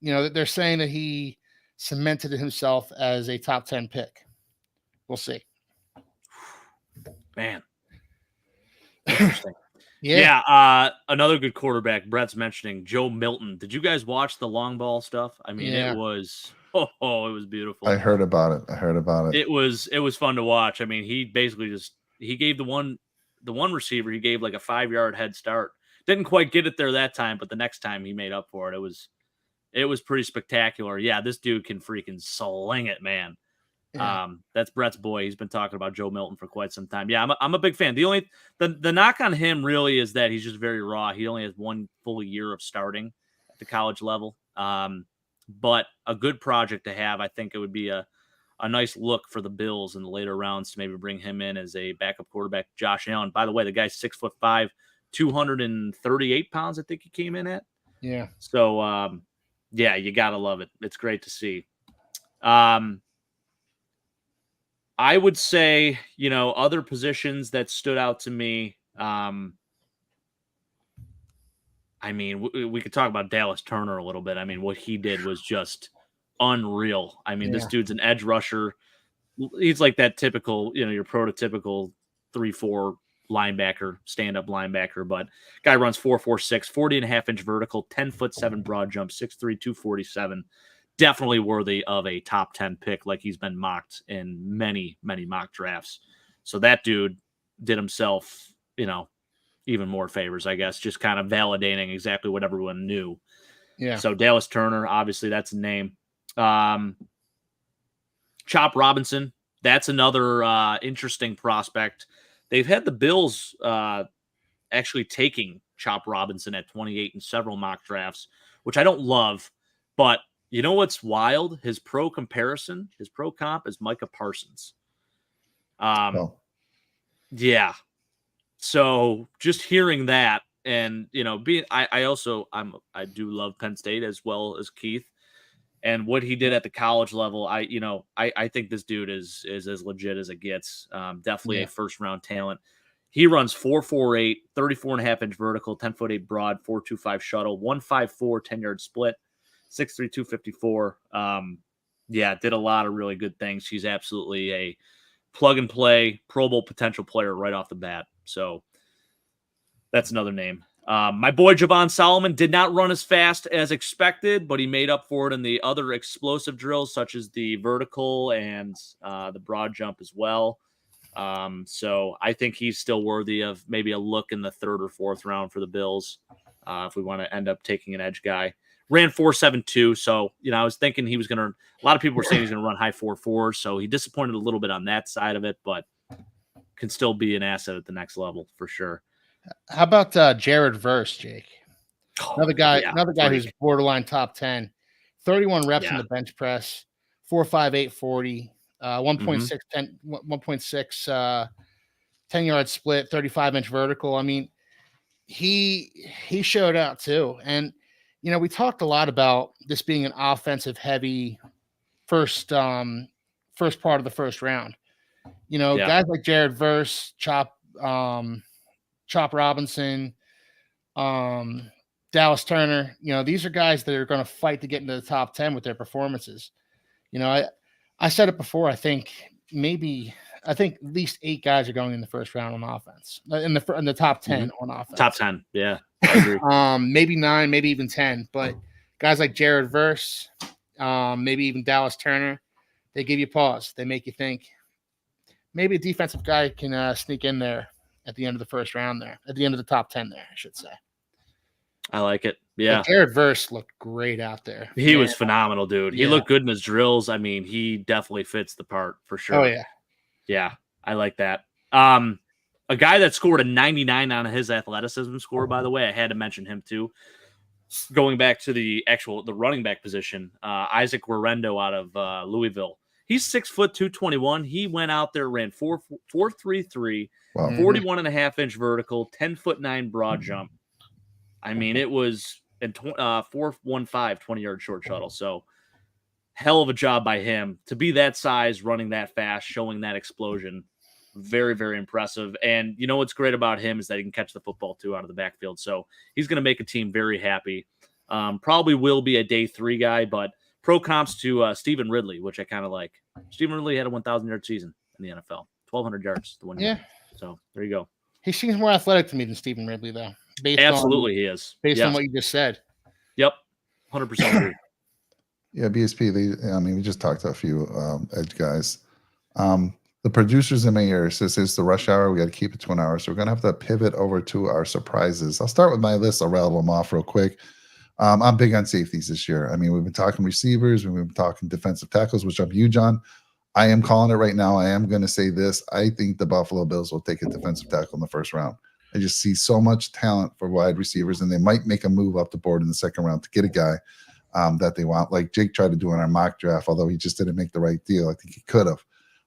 they're saying that he cemented himself as a top 10 pick. We'll see. Man, interesting. Yeah. Another good quarterback. Brett's mentioning Joe Milton. Did you guys watch the long ball stuff? I mean, it was it was beautiful. I heard about it. It was fun to watch. I mean, he basically he gave the one receiver, he gave like a 5-yard head start. Didn't quite get it there that time, but the next time he made up for it. It was pretty spectacular. Yeah, this dude can freaking sling it, man. Yeah. That's Brett's boy. He's been talking about Joe Milton for quite some time. Yeah, I'm a big fan. The knock on him really is that he's just very raw. He only has 1 full year of starting at the college level. But a good project to have. I think it would be a nice look for the Bills in the later rounds to maybe bring him in as a backup quarterback. Josh Allen, by the way, the guy's 6'5", 238 pounds. I think he came in at. Yeah. So yeah, you gotta love it. It's great to see. I would say, other positions that stood out to me. I mean, we could talk about Dallas Turner a little bit. I mean, what he did was just unreal. I mean, this dude's an edge rusher. He's like that typical, your prototypical 3-4 linebacker, stand-up linebacker, but guy runs 4.46, 40.5-inch vertical, 10'7" broad jump, 6'3", 247. Definitely worthy of a top 10 pick, like he's been mocked in many, many mock drafts. So that dude did himself, even more favors, I guess, just kind of validating exactly what everyone knew. Yeah. So Dallas Turner, obviously that's a name. Chop Robinson, that's another interesting prospect. They've had the Bills actually taking Chop Robinson at 28 in several mock drafts, which I don't love, but you know what's wild? His pro comp is Micah Parsons. Yeah. So just hearing that, and I do love Penn State as well as Keith, and what he did at the college level. I think this dude is as legit as it gets. Definitely a first round talent. He runs 4.48, 34.5-inch vertical, 10'8" broad, 4.25 shuttle, 1.54 10-yard split. 6'3", 254. Did a lot of really good things. He's absolutely a plug-and-play, Pro Bowl potential player right off the bat. So that's another name. My boy Javon Solomon did not run as fast as expected, but he made up for it in the other explosive drills, such as the vertical and the broad jump as well. So I think he's still worthy of maybe a look in the 3rd or 4th round for the Bills if we want to end up taking an edge guy. Ran 4.72, so I was thinking he was going to. A lot of people were saying he's going to run high 4.4, so he disappointed a little bit on that side of it, but can still be an asset at the next level for sure. How about Jared Verse, Jake? Another guy who's borderline top 10, 31 reps in the bench press, 4.58 40, 1.6 10-yard split, 35-inch vertical. I mean, he showed out too, and. We talked a lot about this being an offensive heavy first part of the first round. Guys like Jared Verse, Chop Robinson, Dallas Turner, these are guys that are going to fight to get into the top 10 with their performances. I said it before. I think at least 8 guys are going in the first round on offense, in the top 10 on offense. Top 10, yeah. I agree. Maybe 9, maybe even 10, but guys like Jared Verse, maybe even Dallas Turner, they give you pause. They make you think maybe a defensive guy can sneak in there at the end of the first round there, at the end of the top 10 there, I should say. I like it. Yeah. But Jared Verse looked great out there. He was phenomenal, dude. He looked good in his drills. I mean, he definitely fits the part for sure. Oh, yeah. Yeah, I like that. A guy that scored a 99 on his athleticism score, by the way, I had to mention him too. Going back to the running back position, Isaac Guerrero out of Louisville. He's 6', 221. He went out there, ran 4.33, 41.5-inch vertical, 10'9" broad jump. I mean, it was in 4.15 20-yard short shuttle. So hell of a job by him to be that size, running that fast, showing that explosion. Very, very impressive. And what's great about him is that he can catch the football too out of the backfield. So he's going to make a team very happy. Probably will be a day 3 guy, but pro comps to Stephen Ridley, which I kind of like. Stephen Ridley had a 1,000-yard season in the NFL, 1,200 yards the 1 year. So there you go. He seems more athletic to me than Stephen Ridley, though. Absolutely, he is. Based on what you just said. Yep, 100% agree. Yeah, BSP. We just talked to a few edge guys. The producers in my ear says it's the rush hour. We got to keep it to 1 hour, so we're gonna have to pivot over to our surprises. I'll start with my list. I'll rattle them off real quick. I'm big on safeties this year. I mean, we've been talking receivers, we've been talking defensive tackles, which I'm huge on. I am calling it right now. I am going to say this. I think the Buffalo Bills will take a defensive tackle in the first round. I just see so much talent for wide receivers, and they might make a move up the board in the second round to get a guy that they want. Like Jake tried to do in our mock draft, although he just didn't make the right deal. I think he could have.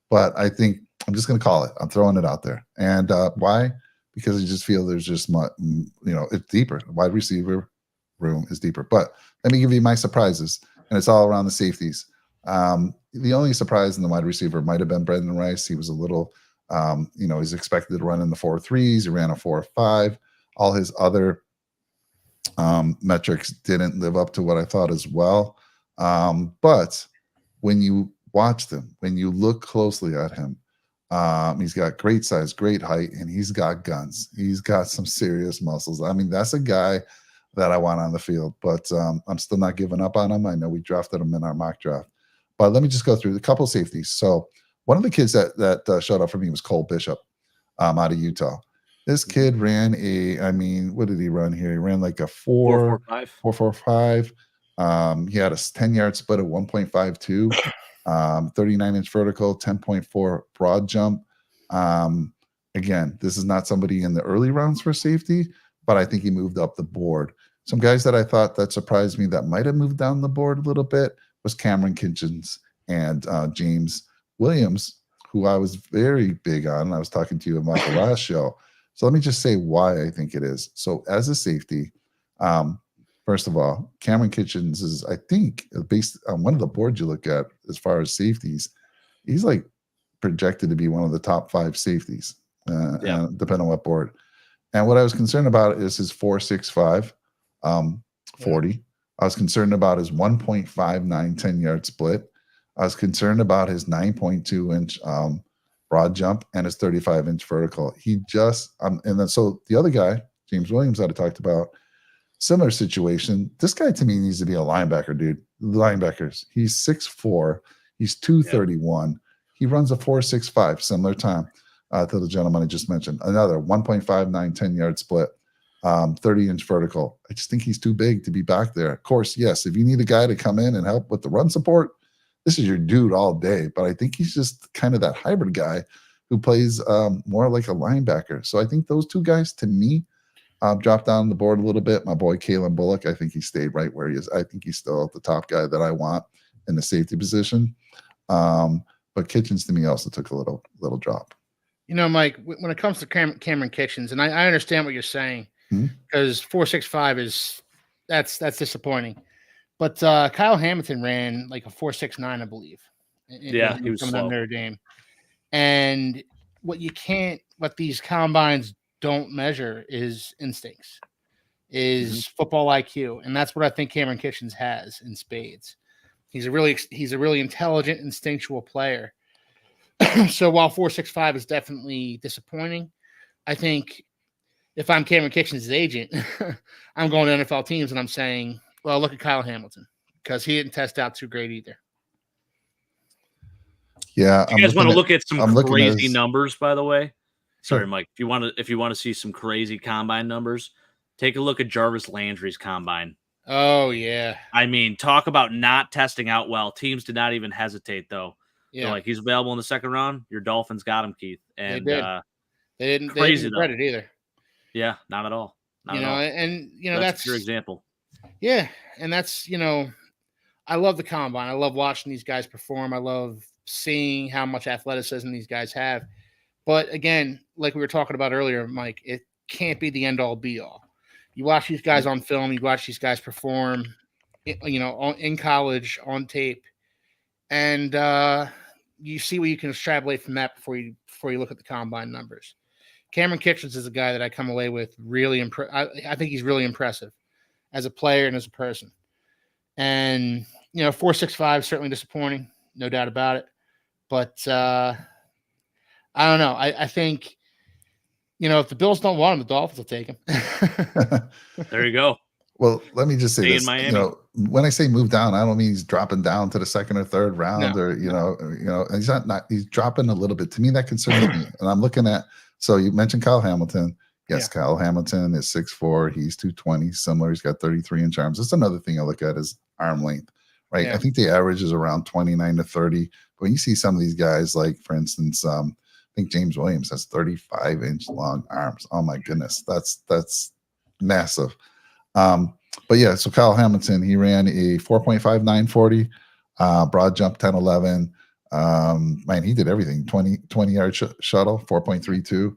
But I think I'm just going to call it. I'm throwing it out there. And why? Because I just feel there's just, it's deeper. The wide receiver room is deeper. But let me give you my surprises, and it's all around the safeties. The only surprise in the wide receiver might have been Brendan Rice. He was a little, he's expected to run in the 4.3s. He ran a 4.5. All his other metrics didn't live up to what I thought as well. But when you watch him, when you look closely at him, he's got great size, great height, and he's got guns. He's got some serious muscles. I mean, that's a guy that I want on the field, but I'm still not giving up on him. I know we drafted him in our mock draft. But let me just go through a couple of safeties. So one of the kids that showed up for me was Cole Bishop out of Utah. This kid ran what did he run here? He ran like a 4.45. He had a 10-yard split of 1.52, 39-inch vertical, 10.4 broad jump. Again, this is not somebody in the early rounds for safety, but I think he moved up the board. Some guys that I thought that surprised me that might have moved down the board a little bit was Cameron Kitchens and James Williams, who I was very big on. I was talking to you about the last show. So let me just say why I think it is. So as a safety, first of all, Cameron Kitchens is, I think, based on one of the boards you look at as far as safeties, he's like projected to be one of the top 5 safeties, depending on what board. And what I was concerned about is his 4.65, 40. I was concerned about his 1.59 10-yard split. I was concerned about his 9.2-inch broad jump and his 35-inch vertical. He just and then so the other guy, James Williams, that I talked about, similar situation. This guy to me needs to be a linebacker, dude. Linebackers. He's 6'4". He's 231. Yep. He runs a 4.65, similar time to the gentleman I just mentioned. Another 1.59 10-yard split. 30-inch vertical. I just think he's too big to be back there. Of course, yes, if you need a guy to come in and help with the run support, this is your dude all day. But I think he's just kind of that hybrid guy who plays more like a linebacker. So I think those two guys, to me, dropped down the board a little bit. My boy, Kalen Bullock, I think he stayed right where he is. I think he's still the top guy that I want in the safety position. But Kitchens, to me, also took a little drop. Mike, when it comes to Cameron Kitchens, and I understand what you're saying, because 4.65 that's disappointing. But Kyle Hamilton ran like a 4.69, I believe. He was coming slow. out of Notre Dame. And what these combines don't measure is instincts, is football IQ, and that's what I think Cameron Kitchens has in spades. He's a really intelligent, instinctual player. So while 4.65 is definitely disappointing, I think if I'm Cameron Kitchens' agent, I'm going to NFL teams and I'm saying, well, look at Kyle Hamilton, because he didn't test out too great either. Yeah, you guys want to look at some crazy numbers, by the way? Sorry, Mike. If you want to see some crazy combine numbers, take a look at Jarvis Landry's combine. Oh yeah. I mean, talk about not testing out well. Teams did not even hesitate, though. Yeah, like he's available in the second round. Your Dolphins got him, Keith, and they didn't regret it either. Yeah, not at all. Not at all. And that's your example. Yeah, and that's I love the combine. I love watching these guys perform. I love seeing how much athleticism these guys have. But again, like we were talking about earlier, Mike, it can't be the end all be all. You watch these guys on film, you watch these guys perform, in college, on tape, and you see what you can extrapolate from that before you look at the combine numbers. Cameron Kitchens is a guy that I come away with really I think he's really impressive as a player and as a person. And 4.65 is certainly disappointing, no doubt about it. But I don't know. I think if the Bills don't want him, the Dolphins will take him. There you go. Well, let me just say Stay in this. Miami. When I say move down, I don't mean he's dropping down to the second or third round, No, or he's not. He's dropping a little bit. To me, that concerns me. And I'm looking at. So you mentioned Kyle Hamilton. Yes, Yeah. Kyle Hamilton is 6'4". He's 220. Similar. He's got 33-inch arms. That's another thing I look at is arm length, right? Yeah. I think the average is around 29 to 30. But when you see some of these guys, like for instance, I think James Williams has 35-inch long arms. Oh my goodness, that's massive. But yeah, so Kyle Hamilton, he ran a 4.59 40, broad jump 10-11. Man, he did everything. 20-yard shuttle 4.32.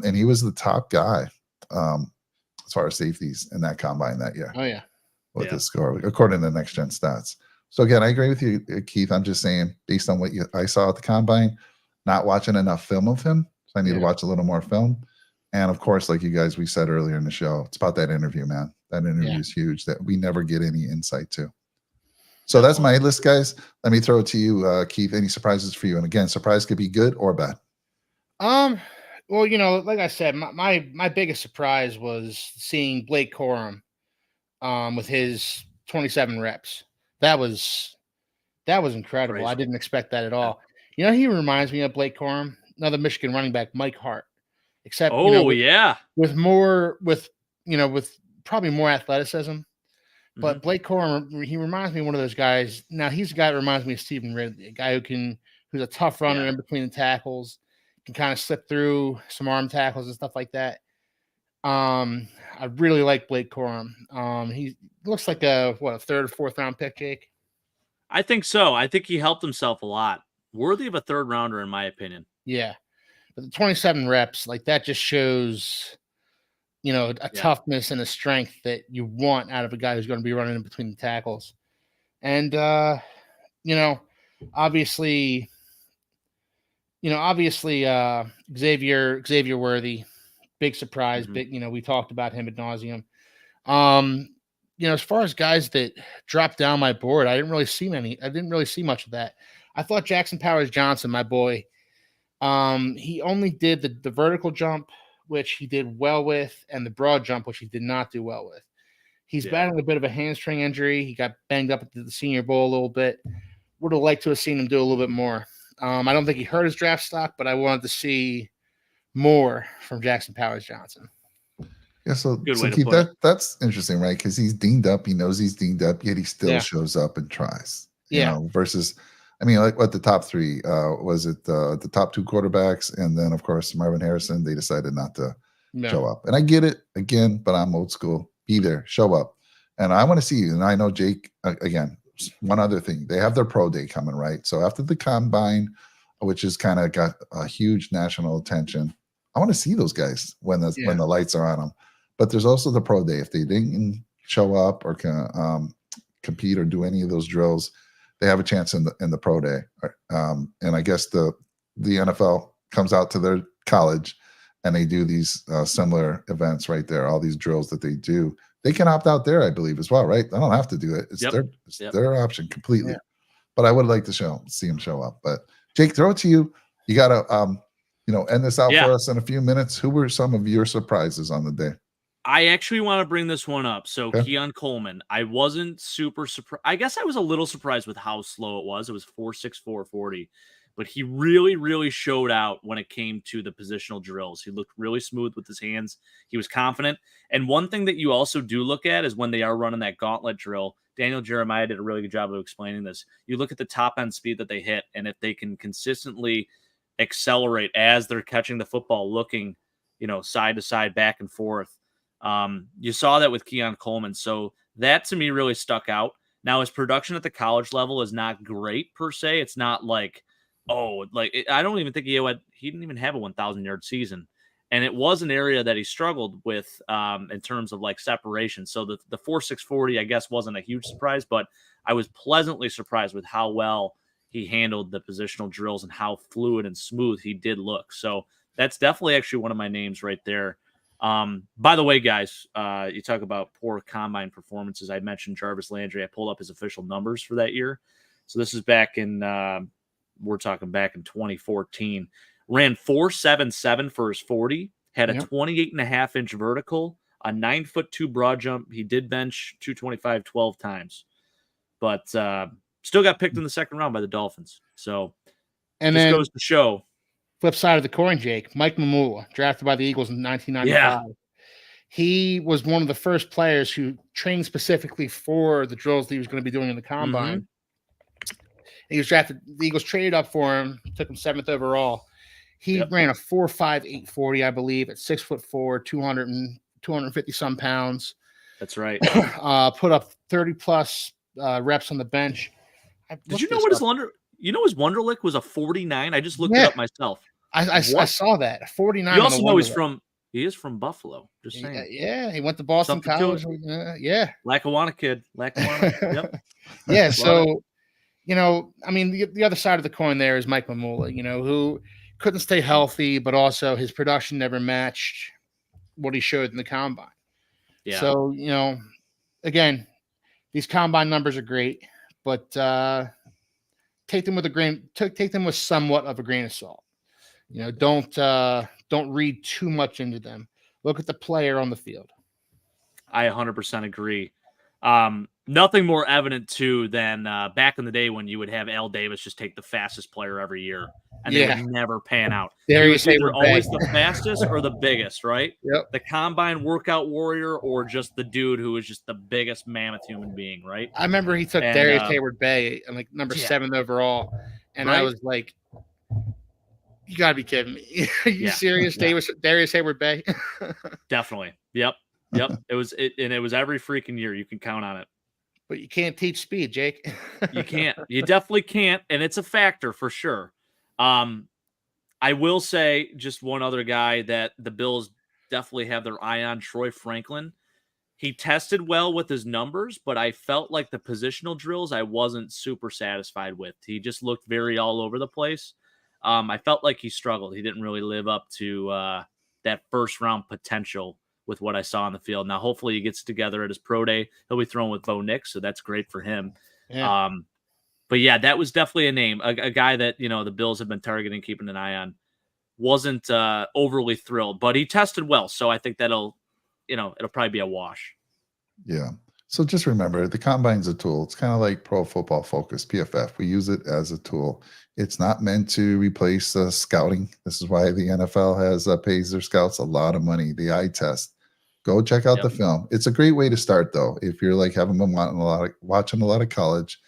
And he was the top guy as far as safeties in that combine that year. Oh yeah, with his score according to Next Gen Stats. So again, I agree with you, Keith. I'm just saying, based on what I saw at the combine, not watching enough film of him, so I need to watch a little more film. And of course, like you guys, we said earlier in the show, it's about that interview, man. That interview is huge that we never get any insight to. So that's my list, guys. Let me throw it to you, Keith. Any surprises for you? And again, surprise could be good or bad. Well, like I said, my biggest surprise was seeing Blake Corum with his 27 reps. That was incredible. Crazy. I didn't expect that at all. He reminds me of Blake Corum, another Michigan running back, Mike Hart. Except with probably more athleticism. But Blake Corum, he reminds me of one of those guys. Now he's a guy that reminds me of Stephen Ridley, a guy who's a tough runner in between the tackles, can kind of slip through some arm tackles and stuff like that. I really like Blake Corum. He looks like a third or fourth round pick, Jake? I think so. I think he helped himself a lot. Worthy of a third rounder, in my opinion. Yeah. But the 27 reps, like that just shows, a toughness and a strength that you want out of a guy who's going to be running in between the tackles. And, obviously, Xavier Worthy, big surprise. Big, we talked about him ad nauseum. As far as guys that dropped down my board, I didn't really see much of that. I thought Jackson Powers Johnson, my boy, he only did the vertical jump, which he did well with, and the broad jump, which he did not do well with. He's battling a bit of a hamstring injury. He got banged up at the Senior Bowl a little bit. Would have liked to have seen him do a little bit more. I don't think he hurt his draft stock, but I wanted to see more from Jackson Powers Johnson. Yeah, so Keith, that's interesting, right? Because he's dinged up. He knows he's dinged up, yet he still shows up and tries. Versus, like what the top three, was it the top two quarterbacks? And then, of course, Marvin Harrison, they decided not to show up. And I get it, again, but I'm old school. Be there, show up. And I want to see you. And I know Jake, again, one other thing. They have their pro day coming, right? So after the combine, which has kind of got a huge national attention, I want to see those guys when the lights are on them. But there's also the pro day. If they didn't show up or can compete or do any of those drills, they have a chance in the pro day. And I guess the NFL comes out to their college and they do these similar events right there. All these drills that they do, they can opt out there, I believe, as well, right? They don't have to do it. It's their option completely. Yeah. But I would like to see them show up. But Jake, throw it to you. You got to end this out for us in a few minutes. Who were some of your surprises on the day? I actually want to bring this one up. So Keon Coleman, I wasn't super surprised. I guess I was a little surprised with how slow it was. It was 4.64 40, but he really, really showed out when it came to the positional drills. He looked really smooth with his hands. He was confident. And one thing that you also do look at is when they are running that gauntlet drill. Daniel Jeremiah did a really good job of explaining this. You look at the top end speed that they hit, and if they can consistently accelerate as they're catching the football, looking, side to side, back and forth. You saw that with Keon Coleman. So that to me really stuck out. Now his production at the college level is not great per se. It's not like, I don't even think he didn't even have a 1,000-yard season. And it was an area that he struggled with in terms of like separation. So the 4.6 40, I guess, wasn't a huge surprise, but I was pleasantly surprised with how well he handled the positional drills and how fluid and smooth he did look. So that's definitely actually one of my names right there. By the way, guys, you talk about poor combine performances. I mentioned Jarvis Landry. I pulled up his official numbers for that year. So this is back in, we're talking back in 2014. ran 4.77 for his 40, had a Yep. 28.5-inch vertical, a 9'2" broad jump. He did bench 225 12 times, but still got picked in the second round by the Dolphins. So And just then goes to show. flip side of the coin, Jake, Mike Mamula, drafted by the Eagles in 1995. He was one of the first players who trained specifically for the drills that he was going to be doing in the combine. He was drafted. The Eagles traded up for him, took him 7th overall. He ran a 4.5 840, I believe, at 6'4", 250 some pounds. That's right. Put up 30 plus reps on the bench. Did you know what his his Wonderlic was a 49? I just looked it up myself. I saw that 49. You also know he is from Buffalo. Just saying. Yeah, he went to Boston College. Yeah, Lackawanna kid. Lackawanna. Yep. Yeah. So, I mean, the other side of the coin there is Mike Mamula, who couldn't stay healthy, but also his production never matched what he showed in the combine. Yeah. So, again, these combine numbers are great, but take them with somewhat of a grain of salt. Don't read too much into them. Look at the player on the field. I 100% agree. Nothing more evident too than back in the day when you would have Al Davis just take the fastest player every year, and they would never pan out. He was either always the fastest or the biggest, right? Yep. The combine workout warrior, or just the dude who was just the biggest mammoth human being, right? I remember he took Darius Hayward Bay and number 7 overall, and I was like, "You gotta be kidding me! Are you serious, Darius Hayward Bay?" Definitely. Yep. It was every freaking year. You can count on it. But you can't teach speed, Jake. You can't. You definitely can't, and it's a factor for sure. I will say just one other guy that the Bills definitely have their eye on, Troy Franklin. He tested well with his numbers, but I felt like the positional drills I wasn't super satisfied with. He just looked very all over the place. I felt like he struggled. He didn't really live up to that first round potential with what I saw on the field. Now, hopefully he gets together at his pro day. He'll be throwing with Bo Nix, so that's great for him. Yeah. But yeah, that was definitely a name, a guy that, the Bills have been targeting, keeping an eye on. Wasn't overly thrilled, but he tested well. So I think it'll probably be a wash. Yeah. So just remember, the combine's a tool. It's kind of like Pro Football Focus, PFF. We use it as a tool. It's not meant to replace scouting. This is why the NFL has pays their scouts a lot of money. The eye test. Go check out the film. It's a great way to start, though. If you're like haven't been watching a lot of college,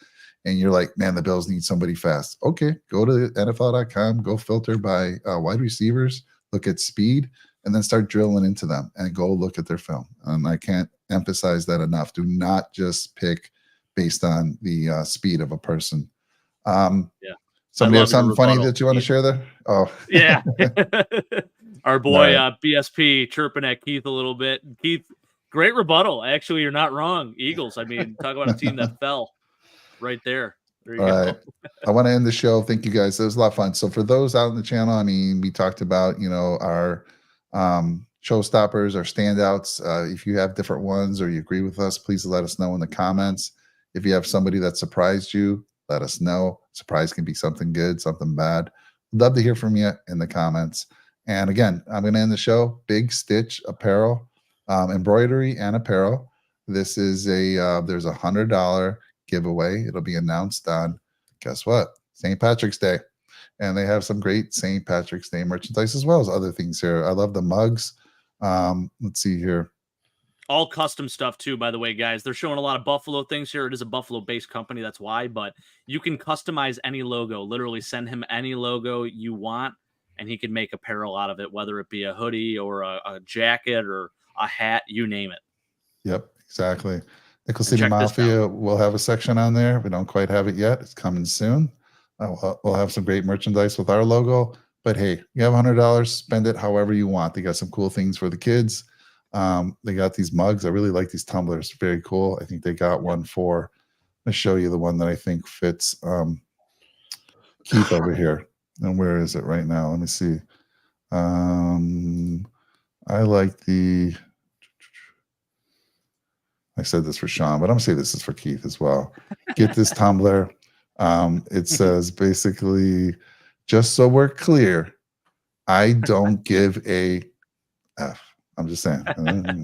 and you're like, man, the Bills need somebody fast. Okay, go to NFL.com. Go filter by wide receivers. Look at speed, and then start drilling into them, and go look at their film. And I can't emphasize that enough. Do not just pick based on the speed of a person. Somebody have something funny that you want to share there? Oh, yeah. Our boy BSP chirping at Keith a little bit. Keith, great rebuttal. Actually, you're not wrong. Eagles. I mean, talk about a team that fell right there. There you go. Right. I want to end the show. Thank you guys. It was a lot of fun. So for those out in the channel, I mean, we talked about, our showstoppers, our standouts. If you have different ones or you agree with us, please let us know in the comments. If you have somebody that surprised you, let us know. Surprise can be something good, something bad. Love to hear from you in the comments. And again, I'm going to end the show. Big Stitch Apparel, embroidery and apparel. This is there's a $100 giveaway. It'll be announced on, guess what? St. Patrick's Day. And they have some great St. Patrick's Day merchandise as well as other things here. I love the mugs. Let's see here. All custom stuff too, by the way, guys. They're showing a lot of Buffalo things here. It is a Buffalo-based company, that's why. But you can customize any logo. Literally send him any logo you want, and he can make apparel out of it, whether it be a hoodie or a jacket or a hat, you name it. Yep, exactly. Nickel City Mafia will have a section on there. We don't quite have it yet. It's coming soon. We'll have some great merchandise with our logo. But hey, you have $100, spend it however you want. They got some cool things for the kids. They got these mugs. I really like these tumblers. Very cool. I think they got one for, I'm going to show you the one that I think fits Keith over here. And where is it right now? Let me see. I like I said this for Sean, but I'm going to say this is for Keith as well. Get this tumbler. It says basically, just so we're clear, I don't give a F. I'm just saying.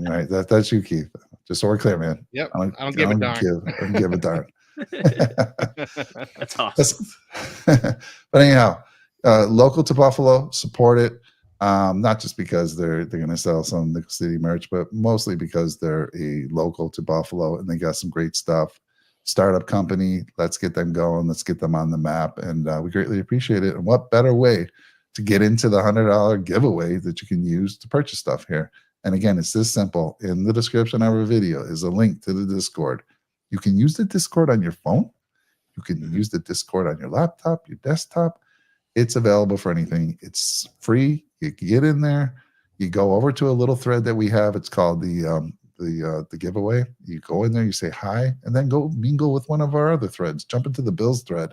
Right? That's you, Keith. Just so we're clear, man. Yep. I don't give a darn. I don't give a darn. That's awesome. But anyhow, local to Buffalo, support it. Not just because they're going to sell some Nickel City merch, but mostly because they're a local to Buffalo and they got some great stuff. Startup company, let's get them going. Let's get them on the map, and we greatly appreciate it. And what better way to get into the $100 giveaway that you can use to purchase stuff here? And again, it's this simple. In the description of our video is a link to the Discord. You can use the Discord on your phone. You can use the Discord on your laptop, your desktop. It's available for anything. It's free. You can get in there. You go over to a little thread that we have. It's called the giveaway. You go in there, you say hi, and then go mingle with one of our other threads. Jump into the Bills thread.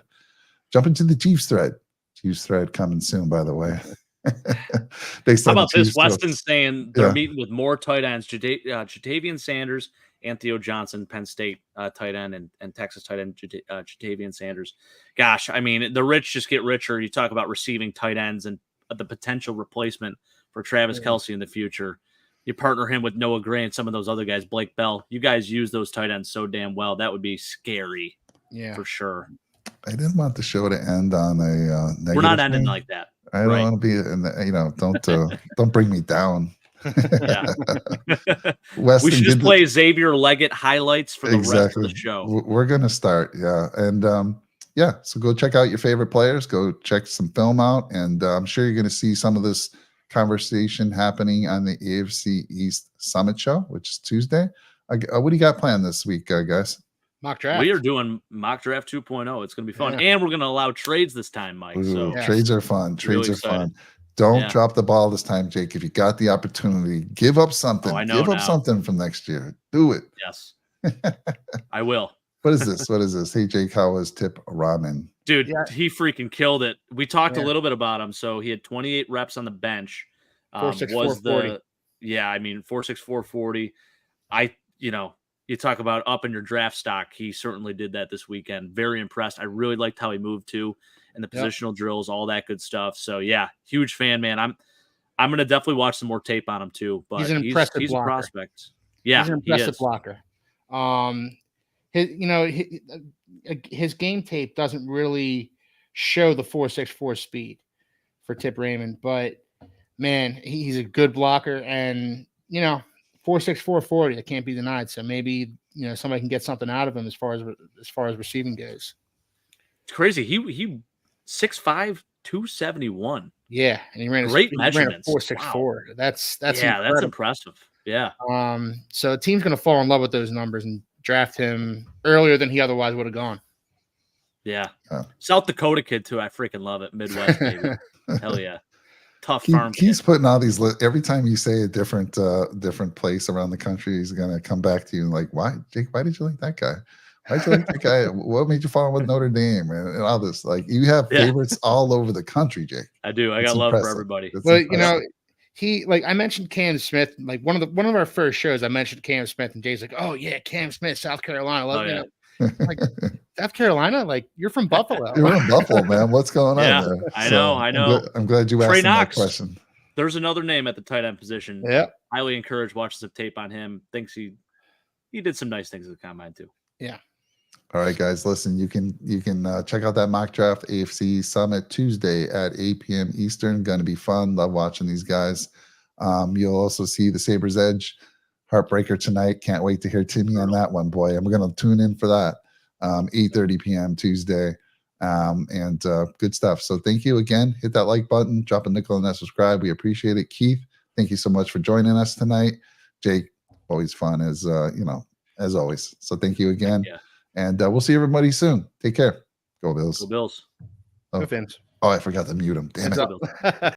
Jump into the Chiefs thread. Chiefs thread coming soon, by the way. How about this? Weston's saying they're meeting with more tight ends. Jatavian Sanders and Theo Johnson, Penn State tight end, and Texas tight end Jatavian Sanders. Gosh, I mean, the rich just get richer. You talk about receiving tight ends and the potential replacement for Travis Kelce in the future. You partner him with Noah Gray and some of those other guys, Blake Bell. You guys use those tight ends so damn well. That would be scary, for sure. I didn't want the show to end on a negative. We're not ending like that. I don't want to be in the, don't bring me down. We should just play Xavier Leggett highlights for the rest of the show. We're gonna start, and so go check out your favorite players. Go check some film out, and I'm sure you're gonna see some of this conversation happening on the AFC East Summit Show, which is Tuesday. What do you got planned this week, guys? Mock draft. We are doing mock draft 2.0. It's going to be fun, and we're going to allow trades this time, Mike. Ooh, trades are fun. Trades are fun. Don't drop the ball this time, Jake. If you got the opportunity, give up something. Give up something from next year. Do it. Yes, I will. What is this? Hey, Jake, how was Tip Ramen? Dude, he freaking killed it. We talked a little bit about him. So he had 28 reps on the bench. 4.6, 4.6, 4.40. You talk about up in your draft stock. He certainly did that this weekend. Very impressed. I really liked how he moved too, and the positional drills, all that good stuff. So yeah, huge fan, man. I'm going to definitely watch some more tape on him too. But he's an impressive he's blocker. A prospect. Yeah, he's an impressive blocker. His game tape doesn't really show the 4.64 speed for Tip Raymond, but man, he's a good blocker, and 4.64 40, that can't be denied. So maybe somebody can get something out of him as far as receiving goes. It's crazy. He 6'5", 271. Yeah, and he ran great measurements. 4.64. Wow. That's incredible. That's impressive. Yeah. So the team's going to fall in love with those numbers and draft him earlier than he otherwise would have gone. Yeah. South Dakota kid too. I freaking love it. Midwest, baby. Hell yeah. Tough farm. He's putting all these every time you say a different place around the country, he's gonna come back to you and like, why, Jake? Why did you like that guy? Why did you like that guy? What made you fall in with Notre Dame and all this? Like, you have favorites all over the country, Jake. I do. I got love for everybody. Well, I mentioned Cam Smith. Like one of our first shows, I mentioned Cam Smith, and Jay's like, "Oh yeah, Cam Smith, South Carolina." Like, South Carolina, like, you're from Buffalo. You're from Buffalo, man. What's going on there? I know. I'm glad you asked that question. There's another name at the tight end position. Yeah. Highly encouraged. Watches some tape on him. Thinks he did some nice things at the combine too. Yeah. All right, guys, listen, you can check out that mock draft AFC Summit Tuesday at 8 p.m. Eastern. Going to be fun. Love watching these guys. You'll also see the Sabres Edge Heartbreaker tonight. Can't wait to hear Timmy on that one, boy. I'm going to tune in for that. 8:30 p.m. Tuesday. And good stuff. So thank you again. Hit that like button, drop a nickel and that subscribe. We appreciate it. Keith, thank you so much for joining us tonight. Jake, always fun as always. So thank you again. Yeah. And we'll see everybody soon. Take care. Go Bills. Go Bills. Go Fins. Oh, I forgot to mute him. Damn it.